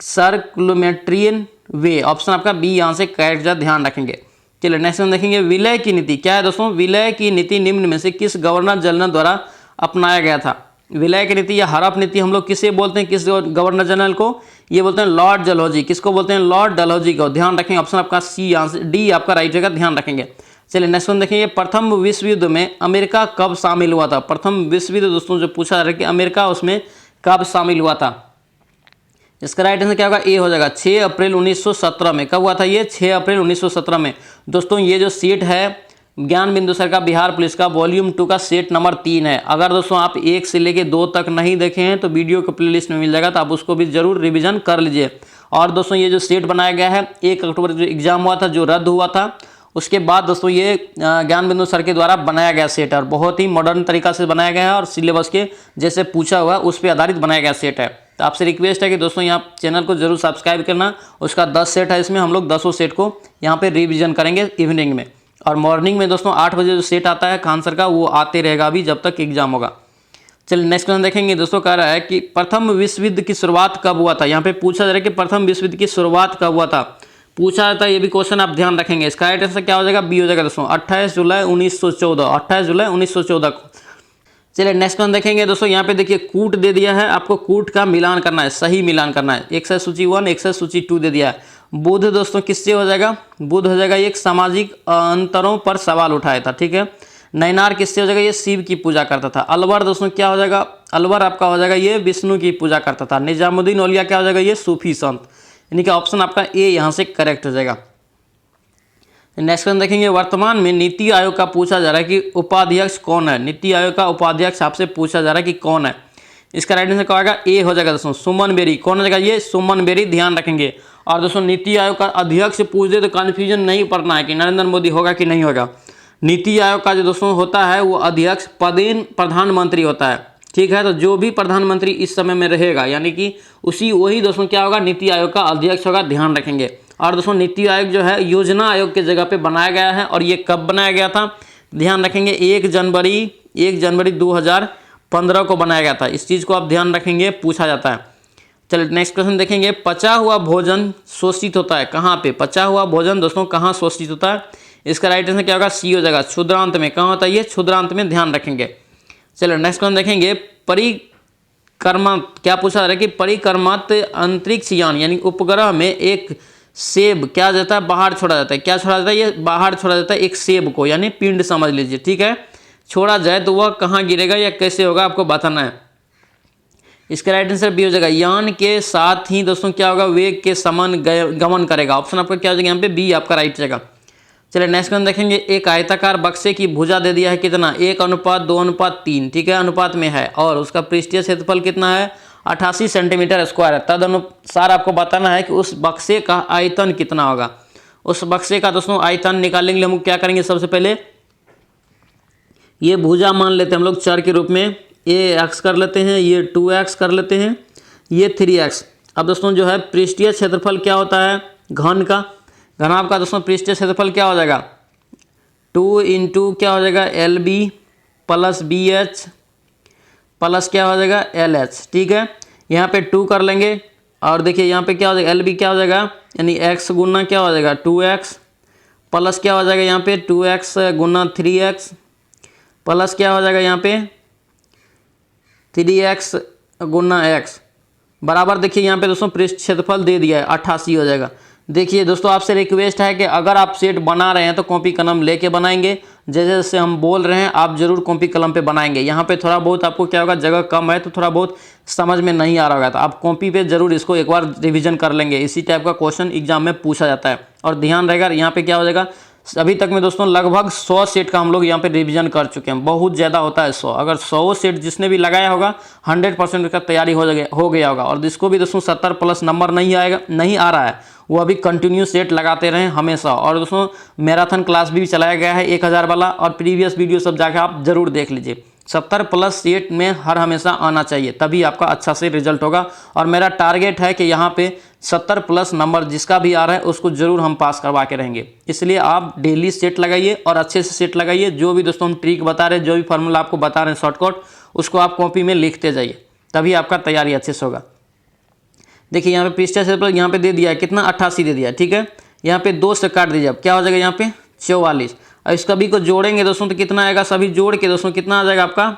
सर्कुलमेट्रियन वे, ऑप्शन आपका बी यहाँ से करेक्ट जा, ध्यान रखेंगे। चलिए नेक्स्ट क्वेश्चन देखेंगे। विलय की नीति क्या है दोस्तों, विलय की नीति निम्न में से किस गवर्नर जनरल द्वारा अपनाया गया था। विलय की नीति या हड़प नीति हम लोग किसे बोलते हैं, किस गवर्नर जनरल को, ये बोलते हैं लॉर्ड डलहौजी। किसको बोलते हैं, लॉर्ड डलहौजी को। ध्यान रखेंगे, ऑप्शन आपका सी यहाँ से डी आपका राइट होगा, ध्यान रखेंगे। चलिए नेक्स्ट वन देखेंगे। प्रथम विश्व युद्ध में अमेरिका कब शामिल हुआ था। प्रथम विश्व युद्ध दोस्तों जो पूछा जा रहा है कि अमेरिका उसमें कब शामिल हुआ था, इसका राइट आंसर क्या होगा, ए हो जाएगा। 6 अप्रैल 1917 में। कब हुआ था ये, 6 अप्रैल 1917 में। दोस्तों ये जो सेट है ज्ञान बिंदु सर का बिहार पुलिस का वॉल्यूम 2 का सेट नंबर 3 है। अगर दोस्तों आप 1 से लेके 2 तक नहीं देखे हैं तो वीडियो के प्लेलिस्ट में मिल जाएगा, तो आप उसको भी जरूर रिवीजन कर लीजिए। और दोस्तों ये जो सेट बनाया गया है, 1 अक्टूबर जो एग्जाम हुआ था, जो रद्द हुआ था, उसके बाद दोस्तों ये ज्ञान बिंदु सर के द्वारा बनाया गया सेट है और बहुत ही मॉडर्न तरीका से बनाया गया है और सिलेबस के जैसे पूछा हुआ उस पर आधारित बनाया गया सेट है। तो आपसे रिक्वेस्ट है कि दोस्तों यहाँ चैनल को जरूर सब्सक्राइब करना। उसका 10 सेट है, इसमें हम लोग 10 सेट को यहाँ पे रिवीजन करेंगे इवनिंग में। और मॉर्निंग में दोस्तों 8 बजे जो सेट आता है खान सर का, वो आते रहेगा अभी जब तक एग्जाम होगा। चलिए नेक्स्ट क्वेश्चन देखेंगे। दोस्तों कह रहा है कि प्रथम विश्व युद्ध की शुरुआत कब हुआ था। यहाँ पे पूछा जा रहा है कि प्रथम विश्व युद्ध की शुरुआत कब हुआ था, पूछा जाता है, ये भी क्वेश्चन आप ध्यान रखेंगे। इसका राइट आंसर क्या हो जाएगा, बी हो जाएगा दोस्तों, 28 जुलाई 1914। 28 जुलाई 1914 को। चलिए नेक्स्ट क्वेश्चन देखेंगे। दोस्तों यहाँ पे देखिए कूट दे दिया है, आपको कूट का मिलान करना है, सही मिलान करना है। एक से सूची 1, एक से सूची 2 दे दिया है। बुध दोस्तों किससे हो जाएगा, बुध हो जाएगा एक सामाजिक अंतरों पर सवाल उठाया था, ठीक है। नैनार किससे हो जाएगा, ये शिव की पूजा करता था। अलवर दोस्तों क्या हो जाएगा, अलवर आपका हो जाएगा ये विष्णु की पूजा करता था। निजामुद्दीन औलिया क्या हो जाएगा, ये सूफी संत। यानी कि ऑप्शन आपका ए यहाँ से करेक्ट हो जाएगा। नेक्स्ट क्वेश्चन देखेंगे। वर्तमान में नीति आयोग का पूछा जा रहा है कि उपाध्यक्ष कौन है। नीति आयोग का उपाध्यक्ष आपसे पूछा जा रहा है कि कौन है। इसका राइट आंसर क्या होगा, ए हो जाएगा दोस्तों, सुमन बेरी। कौन हो जाएगा, ये सुमन बेरी, ध्यान रखेंगे। और दोस्तों नीति आयोग का अध्यक्ष पूछ दे तो कन्फ्यूजन नहीं पड़ना है कि नरेंद्र मोदी होगा कि नहीं होगा। नीति आयोग का जो दोस्तों होता है वो अध्यक्ष पदेन प्रधानमंत्री होता है, ठीक है। तो जो भी प्रधानमंत्री इस समय में रहेगा यानी कि वही दोस्तों क्या होगा, नीति आयोग का अध्यक्ष होगा, ध्यान रखेंगे। और दोस्तों नीति आयोग जो है योजना आयोग के जगह पे बनाया गया है और ये कब बनाया गया था, ध्यान रखेंगे, 1 जनवरी 2015 को बनाया गया था। इस चीज़ को आप ध्यान रखेंगे, पूछा जाता है। चलिए नेक्स्ट क्वेश्चन देखेंगे। पचा हुआ भोजन शोषित होता है कहाँ पे, पचा हुआ भोजन दोस्तों कहाँ शोषित होता है। इसका राइट आंसर क्या होगा, सी हो जाएगा, क्षुद्रांत में। कहाँ होता है ये, क्षुद्रांत में, ध्यान रखेंगे। चलिए नेक्स्ट क्वेश्चन देखेंगे। परिक्रमा क्या पूछा जा रहा है कि परिक्रमात अंतरिक्ष यान यानी उपग्रह में एक सेब क्या जाता है, बाहर छोड़ा जाता है। क्या छोड़ा जाता है, ये बाहर छोड़ा जाता है एक सेब को, यानी पिंड समझ लीजिए, ठीक है। छोड़ा जाए तो वह कहाँ गिरेगा या कैसे होगा, आपको बताना है। इसका राइट आंसर बी हो जाएगा, यान के साथ ही दोस्तों क्या होगा, वेग के समान गमन करेगा। ऑप्शन आपका क्या हो जाएगा यहाँ पे, बी आपका राइट जाएगा। चलिए नेक्स्ट क्वेश्चन देखेंगे। एक आयताकार बक्से की भुजा दे दिया है कितना, 1:2:3, ठीक है, अनुपात में है। और उसका पृष्ठीय क्षेत्रफल कितना है, 88 सेंटीमीटर स्क्वायर है। तदनुसार आपको बताना है कि उस बक्से का आयतन कितना होगा। उस बक्से का दोस्तों आयतन निकालने के लिए हम क्या करेंगे, सबसे पहले ये भुजा मान लेते हैं हम लोग चर के रूप में, ये x कर लेते हैं, ये 2x कर लेते हैं, ये 3x। अब दोस्तों जो है पृष्ठीय क्षेत्रफल क्या होता है, घन का, घनाभ का दोस्तों पृष्ठीय क्षेत्रफल क्या हो जाएगा, 2 इंटू क्या हो जाएगा L B plus B H plus क्या हो जाएगा एल एच। ठीक है, यहाँ पे 2 कर लेंगे और देखिए यहाँ पे क्या हो जाएगा एल बी क्या हो जाएगा यानी एक्स गुना क्या हो जाएगा 2x प्लस क्या हो जाएगा यहाँ पे 2x गुना 3x प्लस क्या हो जाएगा यहाँ पे 3x गुना x बराबर। देखिए यहाँ पे दोस्तों पृष्ठ क्षेत्रफल दे दिया है 88 हो जाएगा। देखिए दोस्तों आपसे रिक्वेस्ट है कि अगर आप सेट बना रहे हैं तो कॉपी कलम लेके बनाएंगे, जैसे जैसे हम बोल रहे हैं आप जरूर कॉपी कलम पे बनाएंगे। यहाँ पे थोड़ा बहुत आपको क्या होगा जगह कम है तो थोड़ा बहुत समझ में नहीं आ रहा होगा तो आप कॉपी पे जरूर इसको एक बार रिवीजन कर लेंगे। इसी टाइप का क्वेश्चन एग्जाम में पूछा जाता है और ध्यान रहेगा यहाँ पे क्या हो जाएगा अभी तक में दोस्तों लगभग 100 सेट का हम लोग यहाँ पे रिवीजन कर चुके हैं। बहुत ज़्यादा होता है 100, अगर 100 सेट जिसने भी लगाया होगा 100% का तैयारी हो गया होगा। और जिसको भी दोस्तों 70 प्लस नंबर नहीं आ रहा है वो अभी कंटिन्यू सेट लगाते रहें हमेशा। और दोस्तों मैराथन क्लास भी चलाया गया है 1000 वाला और प्रीवियस वीडियो सब जाकर आप जरूर देख लीजिए। 70 प्लस सेट में हर हमेशा आना चाहिए तभी आपका अच्छा से रिजल्ट होगा। और मेरा टारगेट है कि यहाँ पे 70 प्लस नंबर जिसका भी आ रहा है उसको जरूर हम पास करवा के रहेंगे। इसलिए आप डेली सेट लगाइए और अच्छे से सेट लगाइए। जो भी दोस्तों हम ट्रिक बता रहे हैं, जो भी फार्मूला आपको बता रहे हैं शॉर्टकट, उसको आप कॉपी में लिखते जाइए तभी आपका तैयारी अच्छे से होगा। देखिए यहाँ पे पृष्ठ क्षेत्रफल यहाँ पे दे दिया है कितना 88 दे दिया है। ठीक है, यहाँ पे 2 से काट दीजिए, अब क्या हो जाएगा यहाँ पे 44। और इस कभी को जोड़ेंगे दोस्तों तो कितना आएगा, सभी जोड़ के दोस्तों कितना आ जाएगा आपका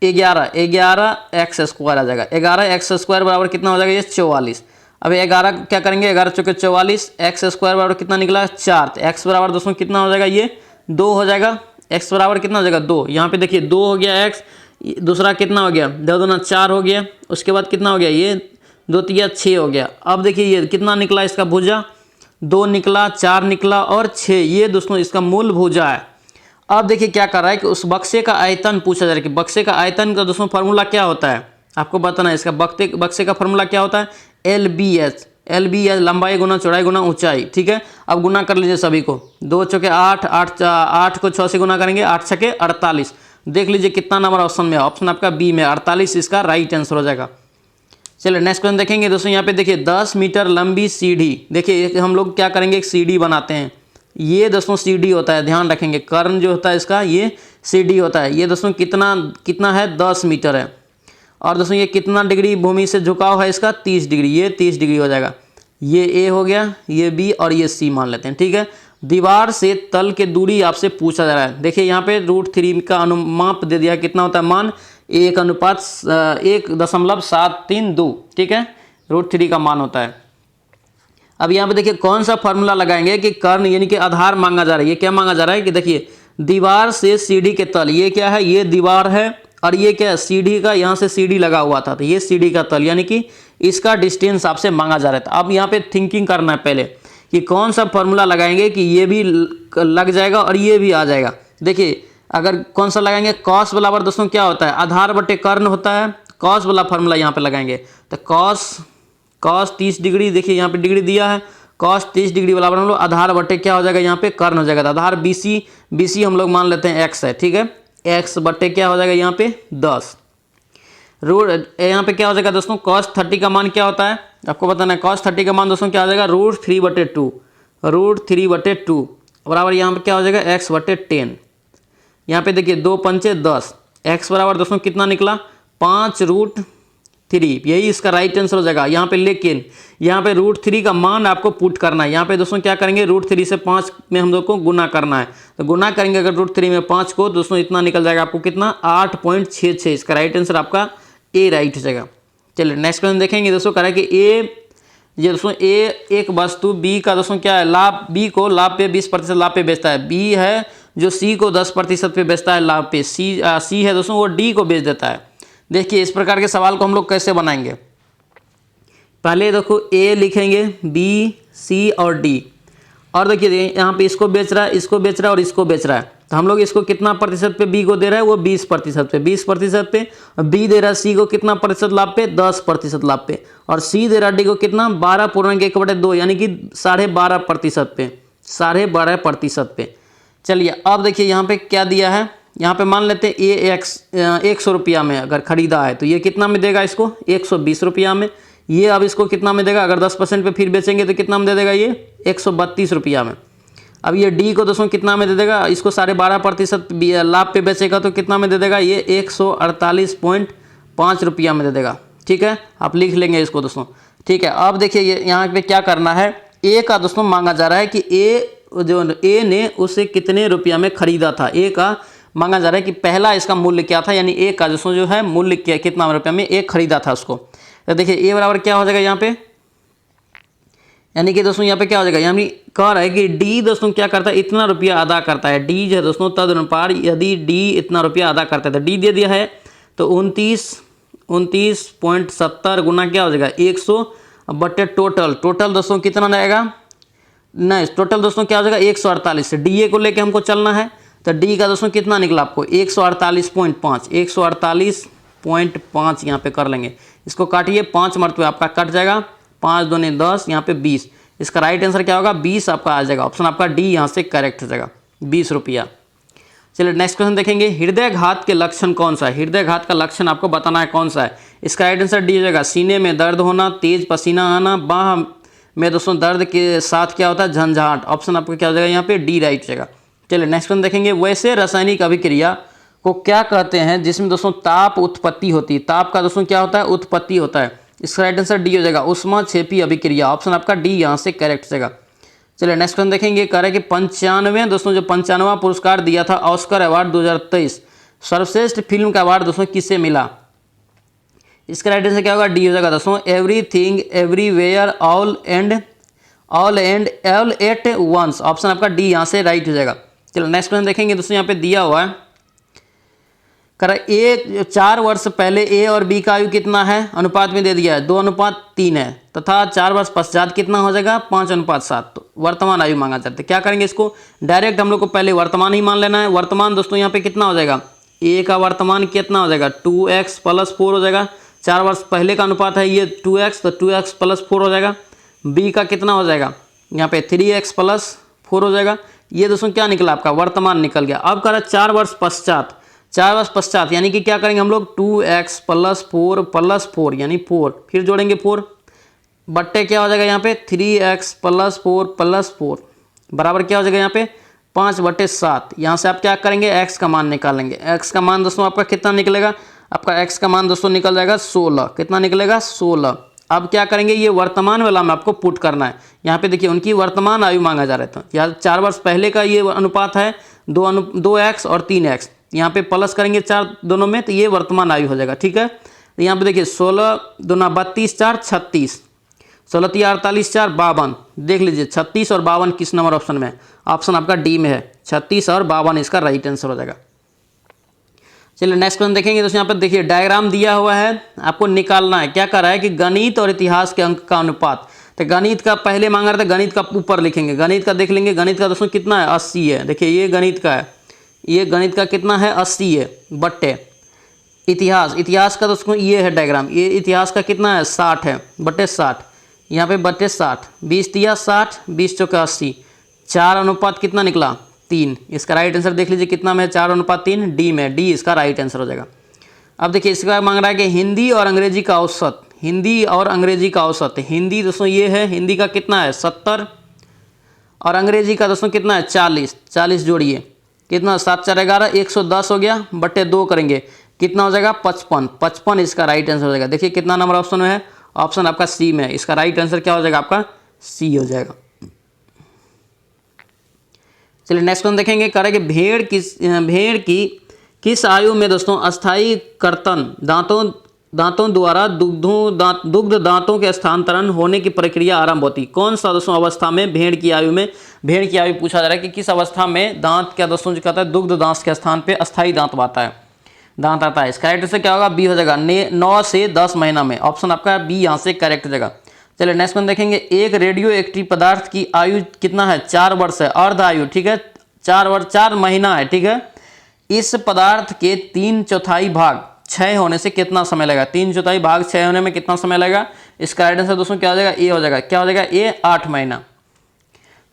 11 एक्स स्क्वायर आ जाएगा। 11 एक्स स्क्वायर बराबर कितना हो जाएगा ये 44। अब 11 क्या करेंगे 11 चौके 44 एक्स स्क्वायर बराबर कितना निकला 4। तो एक्स बराबर दोस्तों कितना हो जाएगा ये 2 हो जाएगा। एक्स बराबर कितना हो जाएगा 2। यहाँ पे देखिए 2 हो गया एक्स, दूसरा कितना हो गया 2 दूना 4 हो गया। उसके बाद कितना हो गया ये 2 तिया 6 हो गया। अब देखिए ये कितना निकला इसका भुजा 2 निकला 4 निकला और 6, ये दोस्तों इसका मूल भुजा है। अब देखिए क्या कर रहा है कि उस बक्से का आयतन पूछा जा रहा है कि बक्से का आयतन का दोस्तों फार्मूला क्या होता है आपको बताना है। इसका बक्से का फार्मूला क्या होता है एल बी एच लंबाई गुना चौड़ाई गुना ऊंचाई। ठीक है, अब गुना कर लीजिए सभी को 2 चौके 8 8 को 6 से गुना करेंगे 8 छके 48। देख लीजिए कितना नंबर ऑप्शन में है, ऑप्शन आपका बी में 48 इसका राइट आंसर हो जाएगा। चलिए नेक्स्ट क्वेश्चन देखेंगे दोस्तों। यहाँ पे देखिए 10 मीटर लंबी सीढ़ी, देखिए हम लोग क्या करेंगे एक सीढ़ी बनाते हैं। ये दोस्तों सीढ़ी होता है, ध्यान रखेंगे कर्ण जो होता है इसका ये सीढ़ी होता है। ये दोस्तों कितना है 10 मीटर है। और दोस्तों ये कितना डिग्री भूमि से झुकाव है इसका 30 डिग्री, ये 30 डिग्री हो जाएगा। ये ए हो गया, ये बी और ये सी मान लेते हैं। ठीक है, दीवार से तल के दूरी आपसे पूछा जा रहा है। देखिए यहाँ पे √3 का अनुमाप दे दिया, कितना होता है मान 1:1.732। ठीक है, √3 का मान होता है। अब यहाँ पे देखिए कौन सा फार्मूला लगाएंगे कि कर्ण यानी कि आधार मांगा जा रहा है। ये क्या मांगा जा रहा है कि देखिए दीवार से सीढ़ी के तल, ये क्या है ये दीवार है और ये क्या है सीढ़ी का, यहाँ से सीढ़ी लगा हुआ था तो ये सीढ़ी का तल, यानी कि इसका डिस्टेंस आपसे मांगा जा रहा था। अब यहाँ पे थिंकिंग करना है पहले कि कौन सा फार्मूला लगाएंगे कि ये भी लग जाएगा और ये भी आ जाएगा। देखिए अगर कौन सा लगाएंगे कॉस बराबर दोस्तों क्या होता है आधार बटे कर्ण होता है। कॉस वाला फार्मूला यहाँ पे लगाएंगे तो कॉस 30 डिग्री, देखिए यहाँ पे डिग्री दिया है कॉस 30 डिग्री बराबर हम लोग आधार बटे क्या हो जाएगा यहाँ पे कर्ण हो जाएगा। तो आधार BC हम लोग मान लेते हैं x है। ठीक है, x बटे क्या हो जाएगा यहाँ पे 10 यहाँ पे क्या हो जाएगा दोस्तों cos 30 का मान क्या होता है आपको बताना है। cos 30 का मान दोस्तों क्या हो जाएगा √3/2 बराबर यहाँ पे क्या हो जाएगा x बटे 10। यहाँ पे देखिए 2 पंचे 10, x बराबर दोस्तों कितना निकला 5√3, यही इसका राइट आंसर हो जाएगा। यहाँ पे लेकिन यहाँ पे √3 का मान आपको पुट करना है। यहाँ पे दोस्तों क्या करेंगे √3 से 5 में हम लोग को गुना करना है। तो गुना करेंगे अगर √3 में 5 को दोस्तों इतना निकल जाएगा आपको कितना 8.66। इसका राइट आंसर आपका ए राइट हो जाएगा। चलिए नेक्स्ट क्वेश्चन देखेंगे दोस्तों। कह रहा है कि ये दोस्तों ए एक वस्तु बी का दोस्तों क्या है लाभ, बी को लाभ पे 20% लाभ पे बेचता है। बी है जो सी को 10% पे बेचता है लाभ पे। सी है दोस्तों वो डी को बेच देता है। देखिए इस प्रकार के सवाल को हम लोग कैसे बनाएंगे, पहले देखो ए लिखेंगे बी सी और डी, और देखिए यहाँ पे इसको बेच रहा है इसको बेच रहा है और इसको बेच रहा है। तो हम लोग इसको कितना प्रतिशत पे बी को दे रहा है वो 20% पे 20% पे। बी दे रहा है सी को कितना प्रतिशत लाभ पे 10% लाभ पे, और सी दे रहा है डी को कितना 12.1/2 यानी कि 12.5% पे 12.5% पे। चलिए अब देखिए यहाँ पे क्या दिया है, यहाँ पे मान लेते हैं ये 100 रुपया में अगर खरीदा है तो ये कितना में देगा इसको 120 रुपया में। ये अब इसको कितना में देगा अगर 10% पे फिर बेचेंगे तो कितना में दे देगा ये 132 रुपया में। अब ये डी को दोस्तों कितना में दे देगा, इसको 12.5% लाभ पे बेचेगा तो कितना में दे देगा, ये 148.5 रुपया में दे देगा। ठीक है, आप लिख लेंगे इसको दोस्तों। ठीक है, अब देखिए ये यहाँ पे क्या करना है, ए का दोस्तों मांगा जा रहा है कि ए ने उसे कितने रुपया में खरीदा था। ए का मांगा जा रहा है कि पहला इसका मूल्य क्या था, यानी ए का दोस्तों जो है मूल्य क्या, कितना रुपया में ए खरीदा था उसको। तो देखिए ए बराबर क्या हो जाएगा यहाँ पे, यानी कि दोस्तों यहाँ पे क्या हो जाएगा, यानी कह रहा है कि डी दोस्तों क्या करता है, इतना रुपया अदा करता है। डी जो है दोस्तों तदनुसार यदि डी इतना रुपया अदा करता है, तो डी दे दिया है तो 29.70 गुना क्या हो जाएगा 100 बटे टोटल दोस्तों कितना रहेगा, नहीं टोटल दोस्तों क्या हो जाएगा 148 से डी ए को लेके हमको चलना है। तो डी का दोस्तों कितना निकला आपको 148.5 यहाँ पे कर लेंगे, इसको काटिए 5 मरतबे आपका कट जाएगा, 5 दूनी 10, यहाँ पे 20। इसका राइट आंसर क्या होगा 20 आपका आ जाएगा, ऑप्शन आपका डी यहाँ से करेक्ट हो जाएगा, 20 रुपया। चलिए नेक्स्ट क्वेश्चन देखेंगे, हृदयघात के लक्षण कौन सा है। हृदयघात का लक्षण आपको बताना है कौन सा है। इसका राइट आंसर डी हो जाएगा, सीने में दर्द होना, तेज पसीना आना, बाह में दोस्तों दर्द के साथ क्या होता है झंझाहट। ऑप्शन आपको क्या हो जाएगा यहाँ पे डी राइट हो जाएगा। चलिए नेक्स्ट क्वेश्चन देखेंगे, वैसे रासायनिक अभिक्रिया को क्या कहते हैं जिसमें दोस्तों ताप उत्पत्ति होती है। ताप का दोस्तों क्या होता है उत्पत्ति होता है। इसका राइट आंसर डी हो जाएगा, उष्माक्षेपी अभिक्रिया। ऑप्शन आपका डी यहाँ से करेक्ट हो जाएगा। चलिए नेक्स्ट क्वेश्चन देखेंगे, कह रहे हैं कि 95 दोस्तों जो 95वां पुरस्कार दिया था ऑस्कर अवार्ड 2023 सर्वश्रेष्ठ फिल्म का अवार्ड दोस्तों किसे मिला। इसका राइट आंसर क्या होगा डी हो जाएगा दोस्तों, everything everywhere all at once. Option आपका डी यहाँ से राइट हो जाएगा। चलो नेक्स्ट क्वेश्चन देखेंगे दोस्तों, यहाँ पे दिया हुआ है, करा ए 4 वर्ष पहले ए और बी का आयु कितना है, अनुपात में दे दिया है 2:3 है, तथा 4 वर्ष पश्चात कितना हो जाएगा 5:7। तो वर्तमान आयु मांगा जाता है। क्या करेंगे, इसको डायरेक्ट हम लोग को पहले वर्तमान ही मान लेना है। वर्तमान दोस्तों यहाँ पे कितना हो जाएगा, ए का वर्तमान कितना हो जाएगा 2x + 4 हो जाएगा। 4 वर्ष पहले का अनुपात है ये 2x, तो 2x + 4 हो जाएगा। बी का कितना हो जाएगा यहाँ पे 3x + 4 हो जाएगा। ये दोस्तों क्या निकला आपका वर्तमान निकल गया। अब करा 4 वर्ष पश्चात, 4 वर्ष पश्चात यानी कि क्या करेंगे हम लोग 2x + 4 + 4 यानी 4, फिर जोड़ेंगे 4 बट्टे क्या हो जाएगा यहाँ पे 3x + 4 + 4 बराबर क्या हो जाएगा यहाँ पे 5/7। यहाँ से आप क्या करेंगे x का मान निकालेंगे। x का मान दोस्तों आपका कितना निकलेगा, आपका x का मान दोस्तों निकल जाएगा 16। कितना निकलेगा 16। अब क्या करेंगे, ये वर्तमान वाला में आपको पुट करना है। यहाँ पे देखिए उनकी वर्तमान आयु मांगा जा रहा था, यहाँ 4 वर्ष पहले का ये अनुपात है 2x और 3x, यहाँ पे प्लस करेंगे 4 दोनों में, तो ये वर्तमान आयु हो जाएगा। ठीक है, तो यहाँ पे देखिए 16 दूना 32 4 36, 16 3 48 4 52। देख लीजिए 36 और 52 किस नंबर ऑप्शन में है, ऑप्शन आपका डी में है, 36 और 52 इसका राइट आंसर हो जाएगा। चलिए नेक्स्ट क्वेश्चन देखेंगे दोस्तों, यहाँ पर देखिए डायग्राम दिया हुआ है, आपको निकालना है। क्या कर रहा है कि गणित और इतिहास के अंक का अनुपात। तो गणित का पहले मांग रहा था, गणित का ऊपर लिखेंगे, गणित का देख लेंगे। गणित का दोस्तों कितना है 80 है। देखिए ये गणित का है, ये गणित का कितना है 80 है बट्टे इतिहास का दोस्तों ये है डायग्राम, ये इतिहास का कितना है 60 है बट्टे 60, यहाँ पे बट्टे 60, 20 दिया 60, 20 चौका 80, 4 अनुपात कितना निकला 3। इसका राइट आंसर देख लीजिए कितना में 4:3, डी में, डी इसका राइट आंसर हो जाएगा। अब देखिए इसका मांग रहा है कि हिंदी और अंग्रेजी का औसत, हिंदी और अंग्रेजी का औसत। हिंदी दोस्तों ये है, हिंदी का कितना है 70 और अंग्रेजी का दोस्तों कितना है 40, 40 जोड़िए कितना 7 4 11 110 हो गया बट्टे 2 करेंगे कितना हो जाएगा 55, 55 इसका राइट आंसर हो जाएगा। देखिए कितना नंबर ऑप्शन में है, ऑप्शन आपका सी में है, इसका राइट आंसर क्या हो जाएगा आपका सी हो जाएगा। चलिए नेक्स्ट क्वेश्चन देखेंगे, कह रहे कि भेड़ की किस आयु में दोस्तों अस्थायी कर्तन दांतों द्वारा दुग्ध दांतों के स्थानांतरण होने की प्रक्रिया आरंभ होती। कौन सा दोस्तों अवस्था में भेड़ की आयु पूछा जा रहा है कि किस अवस्था में दांत क्या दोस्तों जो कहता है दुग्ध दांत के स्थान पे अस्थायी दांत आता है। इसका राइट आंसर क्या होगा बी हो जाएगा 9 से 10 महीना में, ऑप्शन आपका बी यहाँ से करेक्ट हो जाएगा। चलिए नेक्स्ट में देखेंगे, एक रेडियो एक्टिव पदार्थ की आयु कितना है 4 वर्ष है, अर्ध आयु ठीक है 4 महीना है ठीक है। इस पदार्थ के 3/4 भाग क्षय होने से कितना समय लगेगा, 3/4 भाग क्षय होने में कितना समय लगेगा। इसका राइट आंसर दोस्तों क्या हो जाएगा ए हो जाएगा, क्या हो जाएगा ए 8 महीना।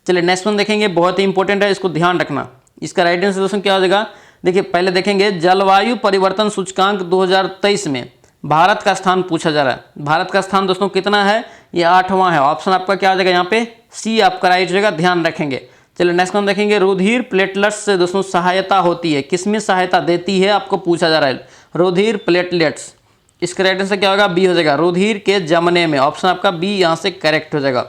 चलिए नेक्स्ट वन देखेंगे, बहुत ही इंपॉर्टेंट है, इसको ध्यान रखना। इसका राइट आंसर दोस्तों क्या हो जाएगा, देखिए पहले देखेंगे जलवायु परिवर्तन सूचकांक 2023 में भारत का स्थान पूछा जा रहा है। भारत का स्थान दोस्तों कितना है, ये 8वां है, ऑप्शन आपका क्या हो जाएगा यहाँ पे सी आपका राइट हो जाएगा, ध्यान रखेंगे। चलिए नेक्स्ट हम देखेंगे रुधिर प्लेटलेट्स से दोस्तों सहायता होती है, किसमें सहायता देती है आपको पूछा जा रहा है। रुधिर प्लेटलेट्स, इसका राइट आंसर क्या होगा, बी हो जाएगा, रुधिर के जमने में, ऑप्शन आपका बी यहाँ से करेक्ट हो जाएगा।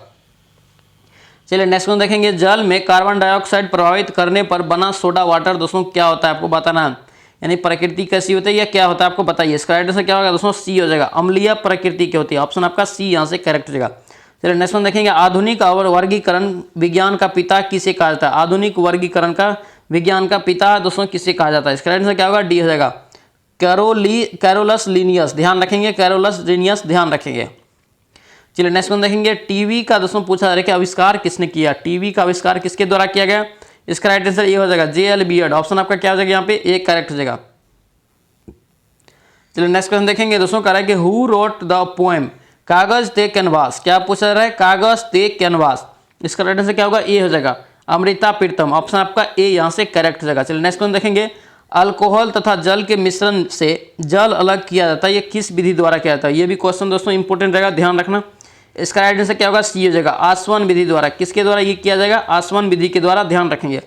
चलिए नेक्स्ट हम देखेंगे जल में कार्बन डाइऑक्साइड प्रभावित करने पर बना सोडा वाटर दोस्तों क्या होता है आपको बताना है, यानी प्रकृति कैसी होती है या क्या होता है आपको बताइए। इसका राइट आंसर क्या होगा दोस्तों, सी हो जाएगा, अम्लीय प्रकृति की होती है, ऑप्शन आपका सी यहाँ से करेक्ट हो जाएगा। चलिए नेक्स्ट वन देखेंगे आधुनिक वर्गीकरण विज्ञान का पिता किसे कहा जाता है, आधुनिक वर्गीकरण का विज्ञान का पिता दोस्तों किसे कहा जाता है। इसका राइट आंसर क्या होगा, डी हो जाएगा, कैरोलस लिनियस, ध्यान रखेंगे, कैरोलस लिनियस ध्यान रखेंगे। चलिए नेक्स्ट वन देखेंगे टीवी का दोस्तों पूछा जा रहा है कि आविष्कार किसने किया, टीवी का आविष्कार किसके द्वारा किया गया। इसका राइट आंसर ये हो जाएगा, जे.एल. बियर्ड, ऑप्शन आपका क्या हो जाएगा यहाँ पे ए करेक्ट हो जाएगा। चलिए नेक्स्ट क्वेश्चन देखेंगे दोस्तों, कह रहा है कि हु रोट द पोएम कागज ते कैनवास, क्या पूछा जा रहा है, कागज ते कैनवास। इसका राइट आंसर क्या होगा, ए हो जाएगा, अमृता प्रीतम, ऑप्शन आपका ए यहाँ से करेक्ट हो जाएगा। चलिए नेक्स्ट क्वेश्चन देखेंगे अल्कोहल तथा जल के मिश्रण से जल अलग किया जाता है, ये किस विधि द्वारा किया जाता है। ये भी क्वेश्चन दोस्तों इंपॉर्टेंट रहेगा, ध्यान रखना। इसका राइट आंसर क्या होगा, सी हो जाएगा, आसवन विधि द्वारा, किसके द्वारा ये किया जाएगा, आसवन विधि के द्वारा, ध्यान रखेंगे।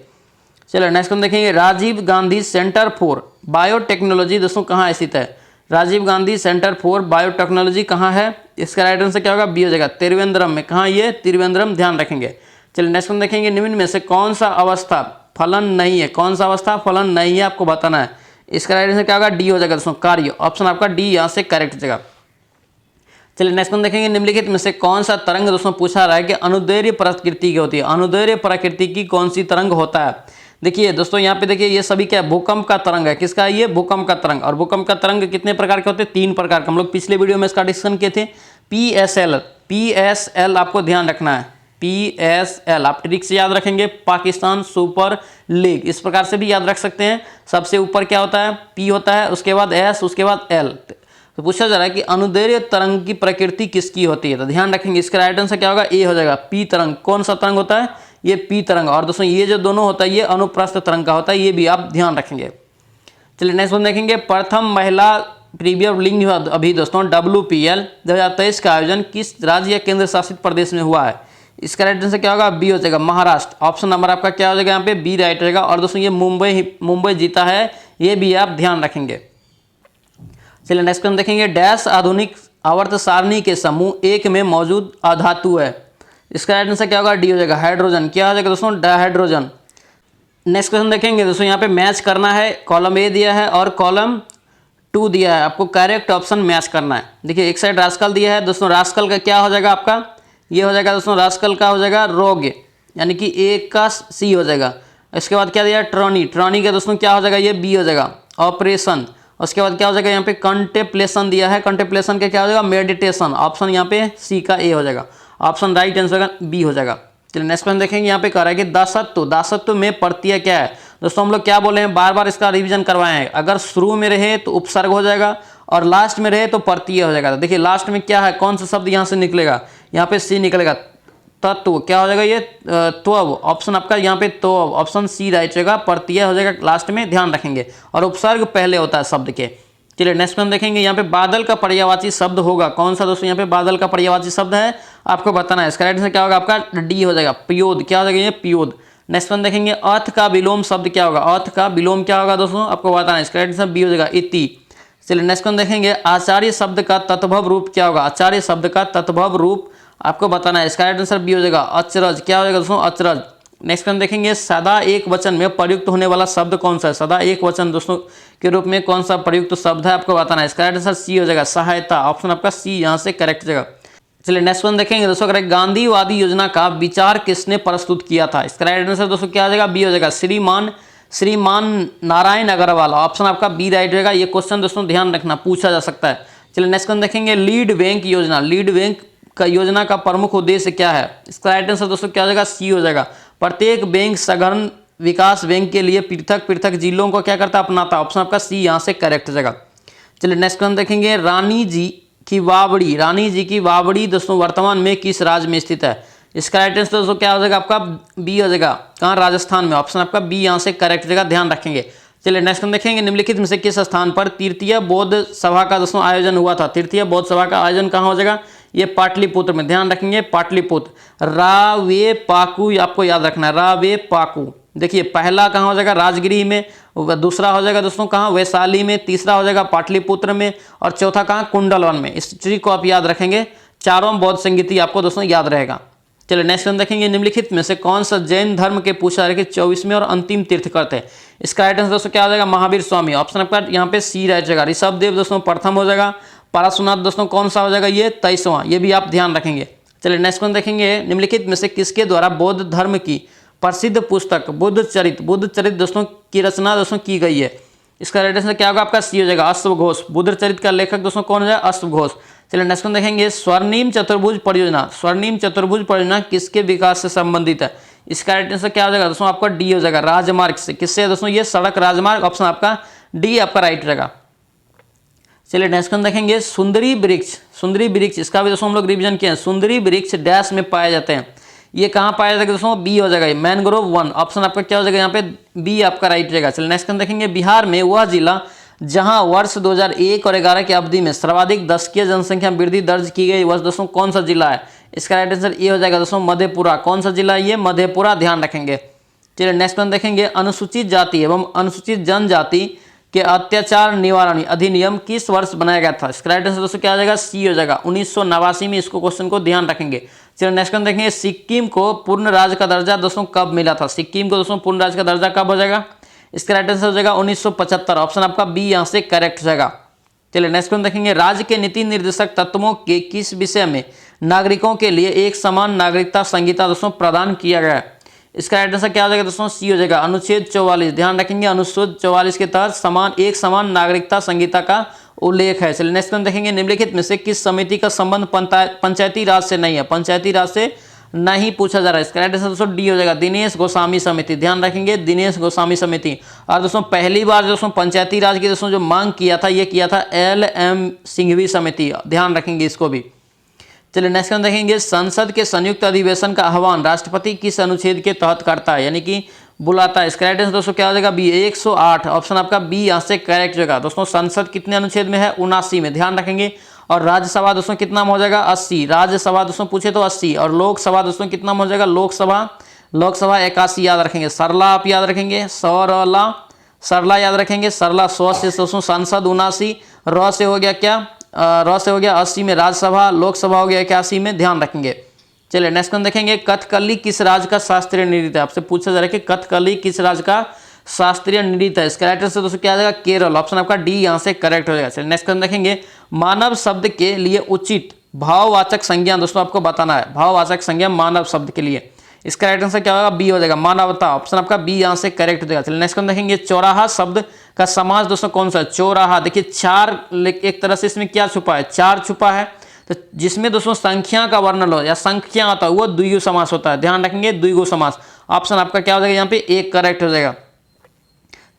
चलिए नेक्स्ट हम देखेंगे Rajiv Gandhi centre for biotechnology दोस्तों कहाँ स्थित है, Rajiv Gandhi centre for biotechnology कहाँ है। इसका राइट आंसर क्या होगा, बी हो जाएगा, त्रिवेंद्रम में, कहाँ ये, त्रिवेंद्रम, ध्यान रखेंगे। चलिए नेक्स्ट हम देखेंगे निम्न में से कौन सा अवस्था फलन नहीं है, कौन सा अवस्था फलन नहीं है आपको बताना है। इसका राइट आंसर क्या होगा, डी हो जाएगा दोस्तों, कार्य, ऑप्शन आपका डी यहाँ से करेक्ट हो जाएगा। चलिए नेक्स्ट हम देखेंगे निम्नलिखित में से कौन सा तरंग दोस्तों पूछा रहा है कि अनुदैर्ध्य प्रकृति की होती है, अनुदैर्ध्य प्रकृति की कौन सी तरंग होता है। देखिए दोस्तों यहाँ पे देखिए ये सभी क्या है, भूकंप का तरंग है, किसका है ये, भूकंप का तरंग। और भूकंप का तरंग कितने प्रकार के होते हैं, 3 प्रकार के, हम लोग पिछले वीडियो में इसका डिस्कशन किए थे। PSL आपको ध्यान रखना है, PSL आप ट्रिक से याद रखेंगे, पाकिस्तान सुपर लीग, इस प्रकार से भी याद रख सकते हैं। सबसे ऊपर क्या होता है, P होता है, उसके बाद S, उसके बाद L। तो पूछा जा रहा है कि अनुदैर्ध्य तरंग की प्रकृति किसकी होती है, तो ध्यान रखेंगे इसका राइट आंसर क्या होगा, ए हो जाएगा, पी तरंग। कौन सा तरंग होता है, ये पी तरंग। और दोस्तों ये जो दोनों होता है ये अनुप्रस्थ तरंग का होता है, ये भी आप ध्यान रखेंगे। चलिए नेक्स्ट वन देखेंगे प्रथम महिला प्रीमियर लीग अभी दोस्तों WPL 2023 का आयोजन किस राज्य या केंद्र शासित प्रदेश में हुआ है। इसका राइट आंसर क्या होगा, बी हो जाएगा, महाराष्ट्र, ऑप्शन नंबर आपका क्या हो जाएगा यहाँ पे, बी राइट रहेगा। और दोस्तों ये मुंबई जीता है, ये भी आप ध्यान रखेंगे। चलिए नेक्स्ट क्वेश्चन देखेंगे डैश आधुनिक आवर्त सारणी के समूह 1 में मौजूद अधातु है। इसका राइट आंसर क्या होगा, डी हो जाएगा, हाइड्रोजन। क्या हो जाएगा दोस्तों, डाइहाइड्रोजन। नेक्स्ट क्वेश्चन देखेंगे दोस्तों, यहाँ पे मैच करना है, कॉलम ए दिया है और कॉलम 2 दिया है, आपको करेक्ट ऑप्शन मैच करना है। देखिए एक साइड रास्कल दिया है दोस्तों, रास्कल का क्या हो जाएगा आपका, ये हो जाएगा दोस्तों, रास्कल का हो जाएगा रोग, यानी कि ए का सी हो जाएगा। इसके बाद क्या दिया है, ट्रॉनी, ट्रॉनी का दोस्तों क्या हो जाएगा, ये बी हो जाएगा, ऑपरेशन। उसके बाद क्या हो जाएगा यहाँ पे, कंटेम्पलेशन दिया है, कंटेम्पलेशन का क्या हो जाएगा, मेडिटेशन, ऑप्शन यहाँ पे सी का ए हो जाएगा, ऑप्शन राइट आंसर का बी हो जाएगा। चलिए नेक्स्ट क्वेश्चन देखेंगे, यहाँ पे कह रहा है कि दासत्व में प्रत्यय क्या है। दोस्तों हम लोग क्या बोले हैं, बार बार इसका रिवीजन करवाए हैं, अगर शुरू में रहे तो उपसर्ग हो जाएगा और लास्ट में रहे तो प्रत्यय हो जाएगा। देखिए लास्ट में क्या है, कौन सा शब्द यहाँ से निकलेगा, यहाँ पे सी निकलेगा, तत्व, क्या हो जाएगा ये, त्वव, ऑप्शन आपका यहाँ पे त्वव, ऑप्शन सी राइट रहेगा, प्रत्यय हो जाएगा लास्ट में, ध्यान रखेंगे, और उपसर्ग पहले होता है शब्द के। चलिए नेक्स्ट हम देखेंगे, यहाँ पे बादल का पर्यायवाची शब्द होगा, कौन सा दोस्तों यहाँ पे बादल का पर्यायवाची शब्द है आपको बताना है। इसका राइट आंसर क्या होगा आपका, डी हो जाएगा, पियोद। क्या हो जाएगा ये, पियोद। नेक्स्ट वन देखेंगे अर्थ का विलोम शब्द क्या होगा, अर्थ का विलोम क्या होगा दोस्तों आपको बताना है। इसका राइट आंसर बी हो जाएगा, इति। चलिए नेक्स्ट वन देखेंगे आचार्य शब्द का तत्भव रूप क्या होगा, आचार्य शब्द का तत्भव रूप आपको बताना है। इसका राइट आंसर बी हो जाएगा, अचरज। क्या हो जाएगा दोस्तों, अचरज। नेक्स्ट हम देखेंगे सदा एक वचन में प्रयुक्त होने वाला शब्द कौन सा है, सदा एक वचन दोस्तों के रूप में कौन सा प्रयुक्त शब्द है आपको बताना है। इसका राइट आंसर सी हो जाएगा, सहायता, ऑप्शन आपका सी यहाँ से करेक्ट हो जाएगा। चलिए नेक्स्ट वन देखेंगे दोस्तों, अगर गांधीवादी योजना का विचार किसने प्रस्तुत किया था। इसका राइट आंसर दोस्तों क्या हो जाएगा, बी हो जाएगा, श्रीमान नारायण अग्रवाल, ऑप्शन आपका बी राइट रहेगा। ये क्वेश्चन दोस्तों ध्यान रखना, पूछा जा सकता है। चलिए नेक्स्ट वन देखेंगे लीड बैंक योजना, लीड बैंक का योजना का प्रमुख उद्देश्य क्या है। इसका राइट आंसर दोस्तों क्या हो जाएगा, सी हो जाएगा, प्रत्येक बैंक सघन विकास बैंक के लिए पृथक पृथक जिलों को क्या करता है, अपनाता, ऑप्शन आपका सी यहाँ से करेक्ट हो जाएगा। चलिए नेक्स्ट हम देखेंगे रानी जी की बावड़ी दोस्तों वर्तमान में किस राज्य में स्थित है। इसका राइट आंसर दोस्तों क्या हो जाएगा आपका, बी हो जाएगा, कहाँ, राजस्थान में, ऑप्शन आपका बी यहाँ से करेक्ट हो जाएगा, ध्यान रखेंगे। चलिए नेक्स्ट हम देखेंगे निम्नलिखित में से किस स्थान पर तृतीय बौद्ध सभा का दोस्तों आयोजन हुआ था। तृतीय बौद्ध सभा का आयोजन कहाँ हो जाएगा, ये पाटलिपुत्र में, ध्यान रखेंगे पाटलिपुत्र। रावे पाकू आपको याद रखना है, रावे पाकू। देखिए पहला कहाँ हो जाएगा, राजगिरी में, दूसरा हो जाएगा दोस्तों कहाँ, वैशाली में, तीसरा हो जाएगा पाटलिपुत्र में, और चौथा कहाँ, कुंडलवन में। इस चीज को आप याद रखेंगे, चारों बौद्ध संगीति आपको दोस्तों याद रहेगा। चलिए नेक्स्ट हम देखेंगे, निम्नलिखित में से कौन सा जैन धर्म के पूछा है कि 24वें और अंतिम तीर्थकर थे। इसका राइट आंसर दोस्तों क्या हो जाएगा, महावीर स्वामी। ऑप्शन आपका यहाँ पे सी रह जाएगा। ऋषभ देव दोस्तों प्रथम हो जाएगा। पारसुनाथ दोस्तों कौन सा हो जाएगा, ये 23वां, ये भी आप ध्यान रखेंगे। चलिए नेक्स्ट क्वेश्चन देखेंगे, निम्नलिखित में से किसके द्वारा बौद्ध धर्म की प्रसिद्ध पुस्तक बुद्ध चरित्र दोस्तों की रचना दोस्तों की गई है। इसका राइट आंसर क्या होगा आपका, सी हो जाएगा, अश्व घोष। बुद्ध चरित्र का लेखक दोस्तों कौन हो जाएगा, अश्व घोष। चलिए नेक्स्ट क्वेश्चन देखेंगे, स्वर्णिम चतुर्भुज परियोजना किसके विकास से संबंधित है। इसका राइट आंसर क्या हो जाएगा दोस्तों आपका, डी हो जाएगा, राजमार्ग से। किससे दोस्तों, ये सड़क राजमार्ग। ऑप्शन आपका डी आपका राइट रहेगा। चलिए नेक्स्ट क्वेश्चन देखेंगे, सुंदरी वृक्ष इसका भी दोस्तों हम लोग रिवीजन किए हैं। सुंदरी वृक्ष डैश में पाए जाते हैं, ये कहाँ पाया जाएगा दोस्तों, बी हो जाएगा, मैनग्रोव वन। ऑप्शन आपका क्या हो जाएगा यहाँ पे, बी आपका राइट रहेगा। चलिए नेक्स्ट क्वेश्चन देखेंगे, बिहार में वह जिला जहां वर्ष 2001 और 11 की अवधि में सर्वाधिक दशकीय जनसंख्या वृद्धि दर्ज की गई, वह दोस्तों कौन सा जिला है। इसका राइट आंसर ये हो जाएगा दोस्तों, मधेपुरा। कौन सा जिला है ये, मधेपुरा, ध्यान रखेंगे। चलिए नेक्स्ट क्वेश्चन देखेंगे, अनुसूचित जाति एवं अनुसूचित जनजाति के अत्याचार निवारण अधिनियम किस वर्ष बनाया गया था। इसका राइट आंसर दोस्तों क्या आ जाएगा, सी हो जाएगा, 1989 में। इसको क्वेश्चन को ध्यान रखेंगे। चलिए नेक्स्ट क्वेश्चन देखेंगे, सिक्किम को पूर्ण राज्य का दर्जा दोस्तों कब मिला था। सिक्किम को दोस्तों पूर्ण राज्य का दर्जा कब हो जाएगा, इसका राइट आंसर हो जाएगा 1975। ऑप्शन आपका बी यहाँ से करेक्ट हो जाएगा। चलिए नेक्स्ट क्वेश्चन देखेंगे, राज्य के नीति निर्देशक तत्वों के किस विषय में नागरिकों के लिए एक समान नागरिकता संहिता दोस्तों प्रदान किया गया है। इसका राइट आंसर क्या हो जाएगा दोस्तों, सी हो जाएगा, अनुच्छेद 44। ध्यान रखेंगे, अनुच्छेद 44 के तहत एक समान नागरिकता संहिता का उल्लेख है। चलिए नेक्स्ट क्वेश्चन देखेंगे, निम्नलिखित में से किस समिति का संबंध पंचायती राज से नहीं है। पंचायती राज से नहीं पूछा जा रहा है। इसका राइट आंसर दोस्तों डी हो जाएगा, दिनेश गोस्वामी समिति। ध्यान रखेंगे, दिनेश गोस्वामी समिति। और दोस्तों पहली बार दोस्तों पंचायती राज की दोस्तों जो मांग किया था, ये किया था LM सिंघवी समिति। ध्यान रखेंगे इसको भी। चलिए नेक्स्ट क्वेश्चन देखेंगे, संसद के संयुक्त अधिवेशन का आह्वान राष्ट्रपति किस अनुच्छेद के तहत करता है, यानी कि बुलाता है। इसका राइट आंसर दोस्तों क्या हो जाएगा, बी 108। ऑप्शन आपका बी यहाँ से करेक्ट होगा। दोस्तों संसद कितने अनुच्छेद में है, 79 में, ध्यान रखेंगे। और राज्यसभा दोस्तों कितना हो जाएगा, 80। राज्यसभा दोस्तों पूछे तो 80। और लोकसभा दोस्तों कितना हो जाएगा, लोकसभा 81 याद रखेंगे। सरला आप याद रखेंगे, सरला याद रखेंगे। सरला 100 से दोस्तों संसद 79, र से हो गया क्या, र से हो गया 80 में राज्यसभा, लोकसभा हो गया 81 में, ध्यान रखेंगे। चलिए नेक्स्ट क्वेश्चन देखेंगे, कथकली किस राज्य का शास्त्रीय नृत्य है। आपसे पूछा जा रहा है कि कथकली किस राज्य का शास्त्रीय नृत्य है। इसका राइट आंसर दोस्तों क्या आ जाएगा, केरल। ऑप्शन आपका डी यहाँ से करेक्ट हो जाएगा। चलिए नेक्स्ट क्वेश्चन देखेंगे, मानव शब्द के लिए उचित भाववाचक संज्ञा दोस्तों आपको बताना है। भाववाचक संज्ञा मानव शब्द के लिए, इसका राइट आंसर क्या होगा, बी हो जाएगा, मानवता। ऑप्शन आपका बी यहाँ से करेक्ट हो जाएगा। चलिए नेक्स्ट क्वेश्चन देखेंगे, चौराहा शब्द का समास दोस्तों कौन सा है। चौराहा, देखिए चार, एक तरह से इसमें क्या छुपा है, चार छुपा है। तो जिसमें दोस्तों संख्या का वर्णन हो या संख्या आता है, वो द्विगु समास होता है। ध्यान रखेंगे, द्विगु समास। ऑप्शन आपका क्या हो जाएगा यहाँ पे, एक करेक्ट हो जाएगा।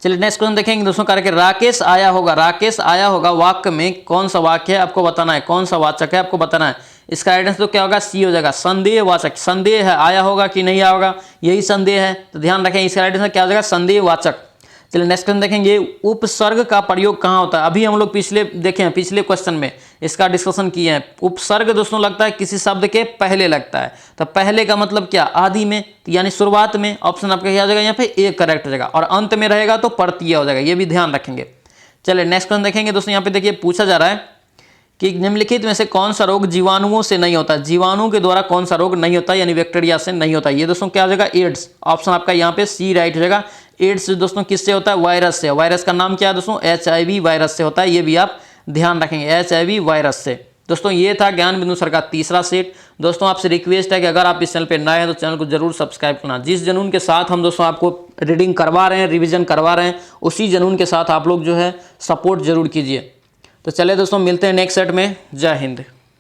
चलिए नेक्स्ट क्वेश्चन देखेंगे दोस्तों, करके राकेश आया होगा वाक्य में कौन सा वाक्य है आपको बताना है, कौन सा वाचक है आपको बताना है। इसका राइट आंसर तो क्या होगा, सी हो जाएगा, संदेहवाचक। संदेह है, आया होगा कि नहीं आया होगा, यही संदेह है, तो ध्यान रखें। इसका राइट आंसर क्या हो जाएगा, संदेहवाचक। चलिए नेक्स्ट क्वेश्चन देखेंगे, उपसर्ग का प्रयोग कहाँ होता है। अभी हम लोग पिछले क्वेश्चन में इसका डिस्कशन किए हैं। उपसर्ग दोस्तों लगता है किसी शब्द के पहले लगता है, तो पहले का मतलब क्या, आदि में, यानी शुरुआत में। ऑप्शन आपका क्या हो जाएगा यहाँ पे, एक करेक्ट हो जाएगा। और अंत में रहेगा तो प्रत्यय हो जाएगा, ये भी ध्यान रखेंगे। चलिए नेक्स्ट क्वेश्चन देखेंगे दोस्तों, यहाँ पे देखिए पूछा जा रहा है कि निम्नलिखित में से कौन सा रोग जीवाणुओं से नहीं होता। जीवाणु के द्वारा कौन सा रोग नहीं होता, यानी बैक्टीरिया से नहीं होता। ये दोस्तों क्या हो जाएगा, एड्स। ऑप्शन आपका यहाँ पे सी राइट हो जाएगा। एड्स दोस्तों किससे होता है, वायरस से। वायरस का नाम क्या है दोस्तों, HIV वायरस से होता है, ये भी आप ध्यान रखेंगे, HIV वायरस से। दोस्तों ये था ज्ञान बिंदु सर का तीसरा सेट। दोस्तों आपसे रिक्वेस्ट है कि अगर आप इस चैनल पर नए हैं तो चैनल को जरूर सब्सक्राइब करना। जिस जुनून के साथ हम दोस्तों आपको रीडिंग करवा रहे हैं, रिविजन करवा रहे हैं, उसी जुनून के साथ आप लोग जो है सपोर्ट जरूर कीजिए। तो चलिए दोस्तों मिलते हैं नेक्स्ट सेट में। जय हिंद।